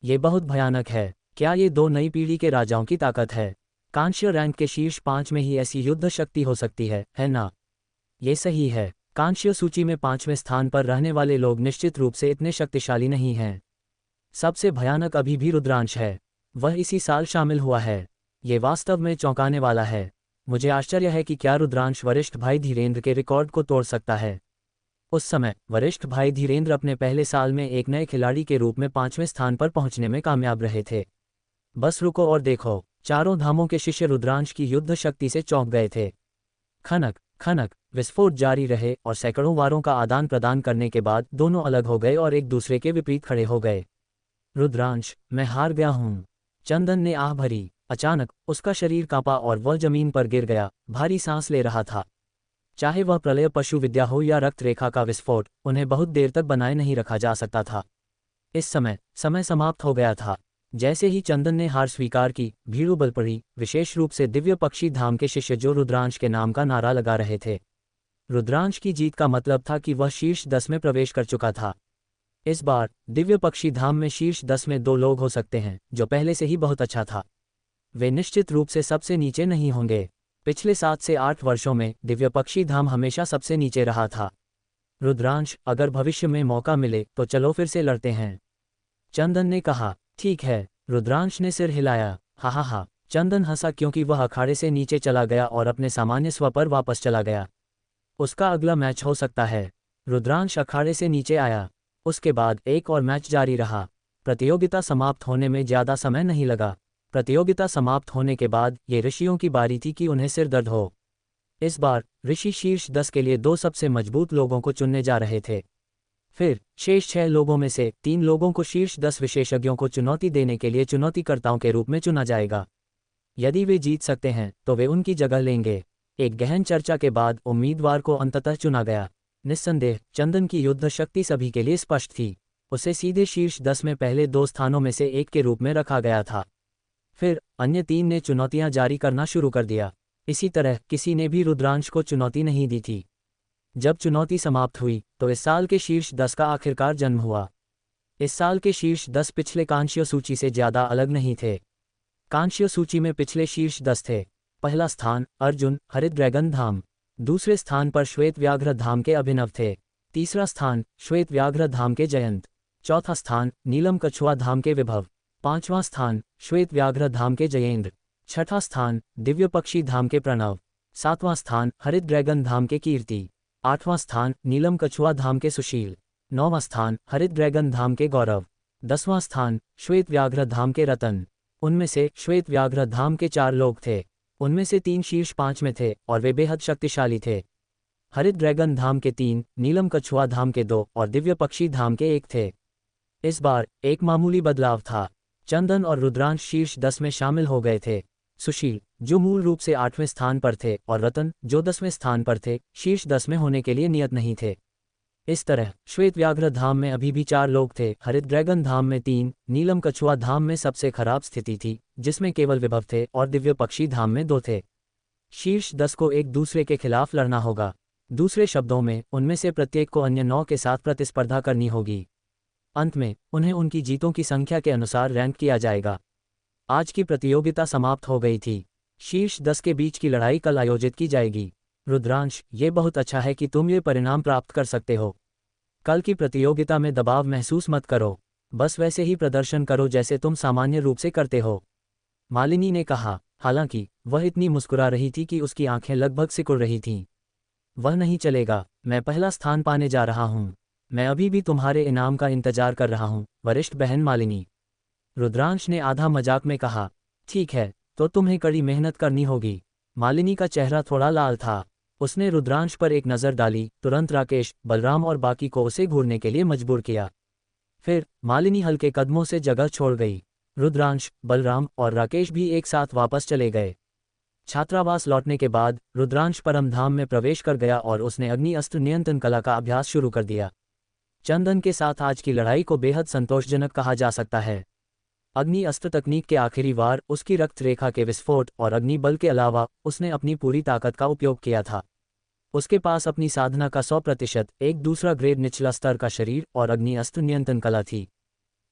ये बहुत भयानक है। क्या ये दो नई पीढ़ी के राजाओं की ताकत है? कांस्य रैंक के शीर्ष 5 में ही ऐसी युद्ध शक्ति हो सकती है ना? ये सही है। कांस्य सूची में 5वें स्थान पर रहने वाले लोग निश्चित रूप से इतने शक्तिशाली नहीं हैं। सबसे भयानक अभी भी रुद्रांश है। वह इसी साल शामिल हुआ है। ये वास्तव में चौंकाने वाला है। मुझे आश्चर्य है कि क्या रुद्रांश वरिष्ठ भाई धीरेंद्र के रिकॉर्ड को तोड़ सकता है। उस समय वरिष्ठ भाई धीरेंद्र अपने पहले साल में एक नए खिलाड़ी के रूप में 5वें स्थान पर पहुंचने में कामयाब रहे थे। बस रुको और देखो, चारों धामों के शिष्य रुद्रांश की युद्ध शक्ति से चौंक गए थे। खनक खनक, विस्फोट जारी रहे और सैकड़ों वारों का आदान प्रदान करने के बाद दोनों अलग हो गए और एक दूसरे के विपरीत खड़े हो गए। रुद्रांश, मैं हार गया हूं। चंदन ने आह भरी। अचानक उसका शरीर कांपा और वह जमीन पर गिर गया, भारी सांस ले रहा था। चाहे वह प्रलय पशु विद्या हो या रक्त रेखा का विस्फोट, उन्हें बहुत देर तक बनाए नहीं रखा जा सकता था। इस समय समाप्त हो गया था। जैसे ही चंदन ने हार स्वीकार की, भीड़ उबल पड़ी, विशेष रूप से दिव्य पक्षी धाम के शिष्य जो रुद्रांश के नाम का नारा लगा रहे थे। रुद्रांश की जीत का मतलब था कि वह शीर्ष 10 में प्रवेश कर चुका था। इस बार दिव्य पक्षी धाम में शीर्ष 10 में 2 लोग हो सकते हैं, जो पहले से ही बहुत अच्छा था। वे निश्चित रूप से सबसे नीचे नहीं होंगे। पिछले 7 से 8 वर्षों में दिव्य पक्षी धाम हमेशा सबसे नीचे रहा था। रुद्रांश, अगर भविष्य में मौका मिले तो चलो फिर से लड़ते हैं, चंदन ने कहा। ठीक है, रुद्रांश ने सिर हिलाया। हा। चंदन हंसा क्योंकि वह अखाड़े से नीचे चला गया और अपने सामान्य स्व पर वापस चला गया। उसका अगला मैच हो सकता है। रुद्रांश अखाड़े से नीचे आया। उसके बाद एक और मैच जारी रहा। प्रतियोगिता समाप्त होने में ज़्यादा समय नहीं लगा। प्रतियोगिता समाप्त होने के बाद ये ऋषियों की बारी थी कि उन्हें सिर दर्द हो। इस बार ऋषि शीर्ष 10 के लिए 2 सबसे मजबूत लोगों को चुनने जा रहे थे। फिर शेष 6 लोगों में से 3 लोगों को शीर्ष 10 विशेषज्ञों को चुनौती देने के लिए चुनौतीकर्ताओं के रूप में चुना जाएगा। यदि वे जीत सकते हैं तो वे उनकी जगह लेंगे। एक गहन चर्चा के बाद उम्मीदवार को अंततः चुना गया। निस्संदेह चंदन की युद्ध शक्ति सभी के लिए स्पष्ट थी। उसे सीधे शीर्ष 10 में पहले 2 स्थानों में से एक के रूप में रखा गया था। फिर अन्य 3 ने चुनौतियां जारी करना शुरू कर दिया। इसी तरह किसी ने भी रुद्रांश को चुनौती नहीं दी थी। जब चुनौती समाप्त हुई तो इस साल के शीर्ष 10 का आखिरकार जन्म हुआ। इस साल के शीर्ष 10 पिछले कांस्य सूची से ज़्यादा अलग नहीं थे। कांस्य सूची में पिछले शीर्ष 10 थे। पहला स्थान अर्जुन हरित ड्रैगन धाम। दूसरे स्थान पर श्वेत व्याघ्र धाम के अभिनव थे। तीसरा स्थान श्वेत व्याघ्र धाम के जयंत। चौथा स्थान नीलम कछुआ धाम के विभव। पांचवां स्थान श्वेत व्याघ्र धाम के जयेंद्र। छठा स्थान दिव्य पक्षी धाम के प्रणव। सातवां स्थान हरित ड्रैगन धाम के कीर्ति। आठवां स्थान नीलम कछुआ धाम के सुशील। नौवां स्थान हरित ड्रैगन धाम के गौरव। 10वां स्थान श्वेत व्याघ्र धाम के रतन। उनमें से श्वेत व्याघ्र धाम के 4 लोग थे। उनमें से 3 शीर्ष 5 में थे और वे बेहद शक्तिशाली थे। हरित ड्रैगन धाम के 3, नीलम कछुआ धाम के 2 और दिव्य पक्षी धाम के 1 थे। इस बार एक मामूली बदलाव था। चंदन और रुद्रांश शीर्ष 10 में शामिल हो गए थे। सुशील, जो मूल रूप से 8वें स्थान पर थे, और रतन, जो 10वें स्थान पर थे, शीर्ष 10 में होने के लिए नियत नहीं थे। इस तरह श्वेत व्याघ्र धाम में अभी भी 4 लोग थे। हरित ड्रैगन धाम में 3, नीलम कछुआ धाम में सबसे खराब स्थिति थी, जिसमें केवल विभव थे, और दिव्य पक्षी धाम में 2 थे। शीर्ष 10 को एक दूसरे के खिलाफ लड़ना होगा। दूसरे शब्दों में, उनमें से प्रत्येक को अन्य 9 के साथ प्रतिस्पर्धा करनी होगी। अंत में उन्हें उनकी जीतों की संख्या के अनुसार रैंक किया जाएगा। आज की प्रतियोगिता समाप्त हो गई थी। शीर्ष 10 के बीच की लड़ाई कल आयोजित की जाएगी। रुद्रांश, ये बहुत अच्छा है कि तुम ये परिणाम प्राप्त कर सकते हो। कल की प्रतियोगिता में दबाव महसूस मत करो। बस वैसे ही प्रदर्शन करो जैसे तुम सामान्य रूप से करते हो, मालिनी ने कहा। हालांकि वह इतनी मुस्कुरा रही थी कि उसकी आंखें लगभग सिकुड़ रही थीं। वह नहीं चलेगा। मैं पहला स्थान पाने जा रहा हूँ। मैं अभी भी तुम्हारे इनाम का इंतजार कर रहा हूँ, वरिष्ठ बहन मालिनी। रुद्रांश ने आधा मजाक में कहा। ठीक है, तो तुम्हें कड़ी मेहनत करनी होगी। मालिनी का चेहरा थोड़ा लाल था। उसने रुद्रांश पर एक नज़र डाली, तुरंत राकेश, बलराम और बाकी को उसे घूरने के लिए मजबूर किया। फिर मालिनी हल्के कदमों से जगह छोड़ गई। रुद्रांश, बलराम और राकेश भी एक साथ वापस चले गए। छात्रावास लौटने के बाद रुद्रांश परमधाम में प्रवेश कर गया और उसने अग्नि अस्त्र नियंत्रण कला का अभ्यास शुरू कर दिया। चंदन के साथ आज की लड़ाई को बेहद संतोषजनक कहा जा सकता है। अग्नि अस्त्र तकनीक के आखिरी वार, उसकी रक्त रेखा के विस्फोट और अग्नि बल के अलावा उसने अपनी पूरी ताकत का उपयोग किया था। उसके पास अपनी साधना का 100%, एक दूसरा ग्रेड निचला स्तर का शरीर और अग्नि अस्त्र नियंत्रण कला थी।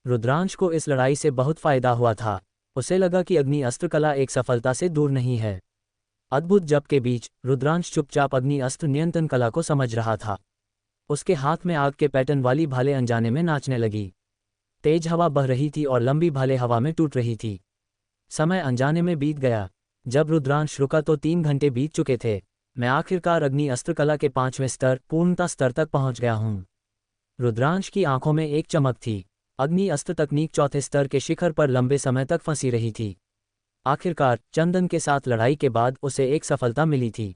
रुद्रांश को इस लड़ाई से बहुत फायदा हुआ था। उसे लगा कि अग्नि अस्त्र कला एक सफलता से दूर नहीं है। अद्भुत जप के बीच रुद्रांश चुपचाप अग्नि अस्त्र नियंत्रण कला को समझ रहा था। उसके हाथ में आग के पैटर्न वाली भाले अनजाने में नाचने लगी। तेज हवा बह रही थी और लंबी भाले हवा में टूट रही थी। समय अनजाने में बीत गया। जब रुद्रांश रुका तो 3 घंटे बीत चुके थे। मैं आखिरकार अग्नि अस्त्र कला के 5वें स्तर, पूर्णता स्तर तक पहुंच गया हूं। रुद्रांश की आंखों में एक चमक थी। अग्नि अस्त्र तकनीक 4थे स्तर के शिखर पर लंबे समय तक फंसी रही थी। आखिरकार चंदन के साथ लड़ाई के बाद उसे एक सफलता मिली थी।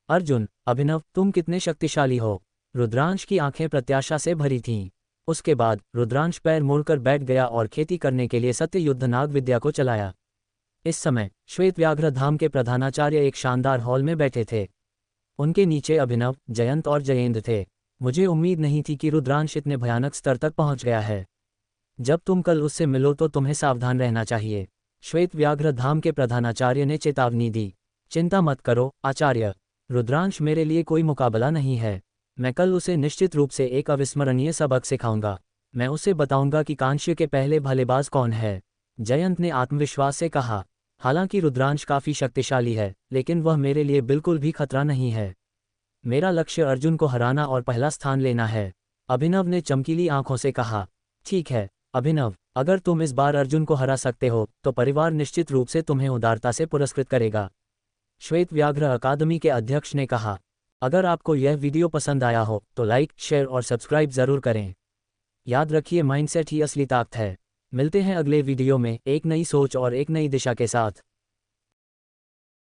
अर्जुन, अभिनव, तुम कितने शक्तिशाली हो। रुद्रांश की आंखें प्रत्याशा से भरी थीं। उसके बाद रुद्रांश पैर मोड़कर बैठ गया और खेती करने के लिए सत्य युद्ध नाग विद्या को चलाया। इस समय श्वेत व्याघ्र धाम के प्रधानाचार्य एक शानदार हॉल में बैठे थे। उनके नीचे अभिनव, जयंत और जयेंद्र थे। मुझे उम्मीद नहीं थी कि रुद्रांश इतने भयानक स्तर तक पहुंच गया है। जब तुम कल उससे मिलो तो तुम्हें सावधान रहना चाहिए, श्वेत व्याघ्र धाम के प्रधानाचार्य ने चेतावनी दी। चिंता मत करो आचार्य, रुद्रांश मेरे लिए कोई मुकाबला नहीं है। मैं कल उसे निश्चित रूप से एक अविस्मरणीय सबक सिखाऊंगा। मैं उसे बताऊंगा कि कांस्य के पहले भलेबाज कौन है, जयंत ने आत्मविश्वास से कहा। हालांकि रुद्रांश काफी शक्तिशाली है, लेकिन वह मेरे लिए बिल्कुल भी खतरा नहीं है। मेरा लक्ष्य अर्जुन को हराना और पहला स्थान लेना है, अभिनव ने चमकीली आंखों से कहा। ठीक है अभिनव, अगर तुम इस बार अर्जुन को हरा सकते हो तो परिवार निश्चित रूप से तुम्हें उदारता से पुरस्कृत करेगा, श्वेत व्याघ्र अकादमी के अध्यक्ष ने कहा। अगर आपको यह वीडियो पसंद आया हो तो लाइक, शेयर और सब्सक्राइब जरूर करें। याद रखिए, माइंडसेट ही असली ताकत है। मिलते हैं अगले वीडियो में एक नई सोच और एक नई दिशा के साथ।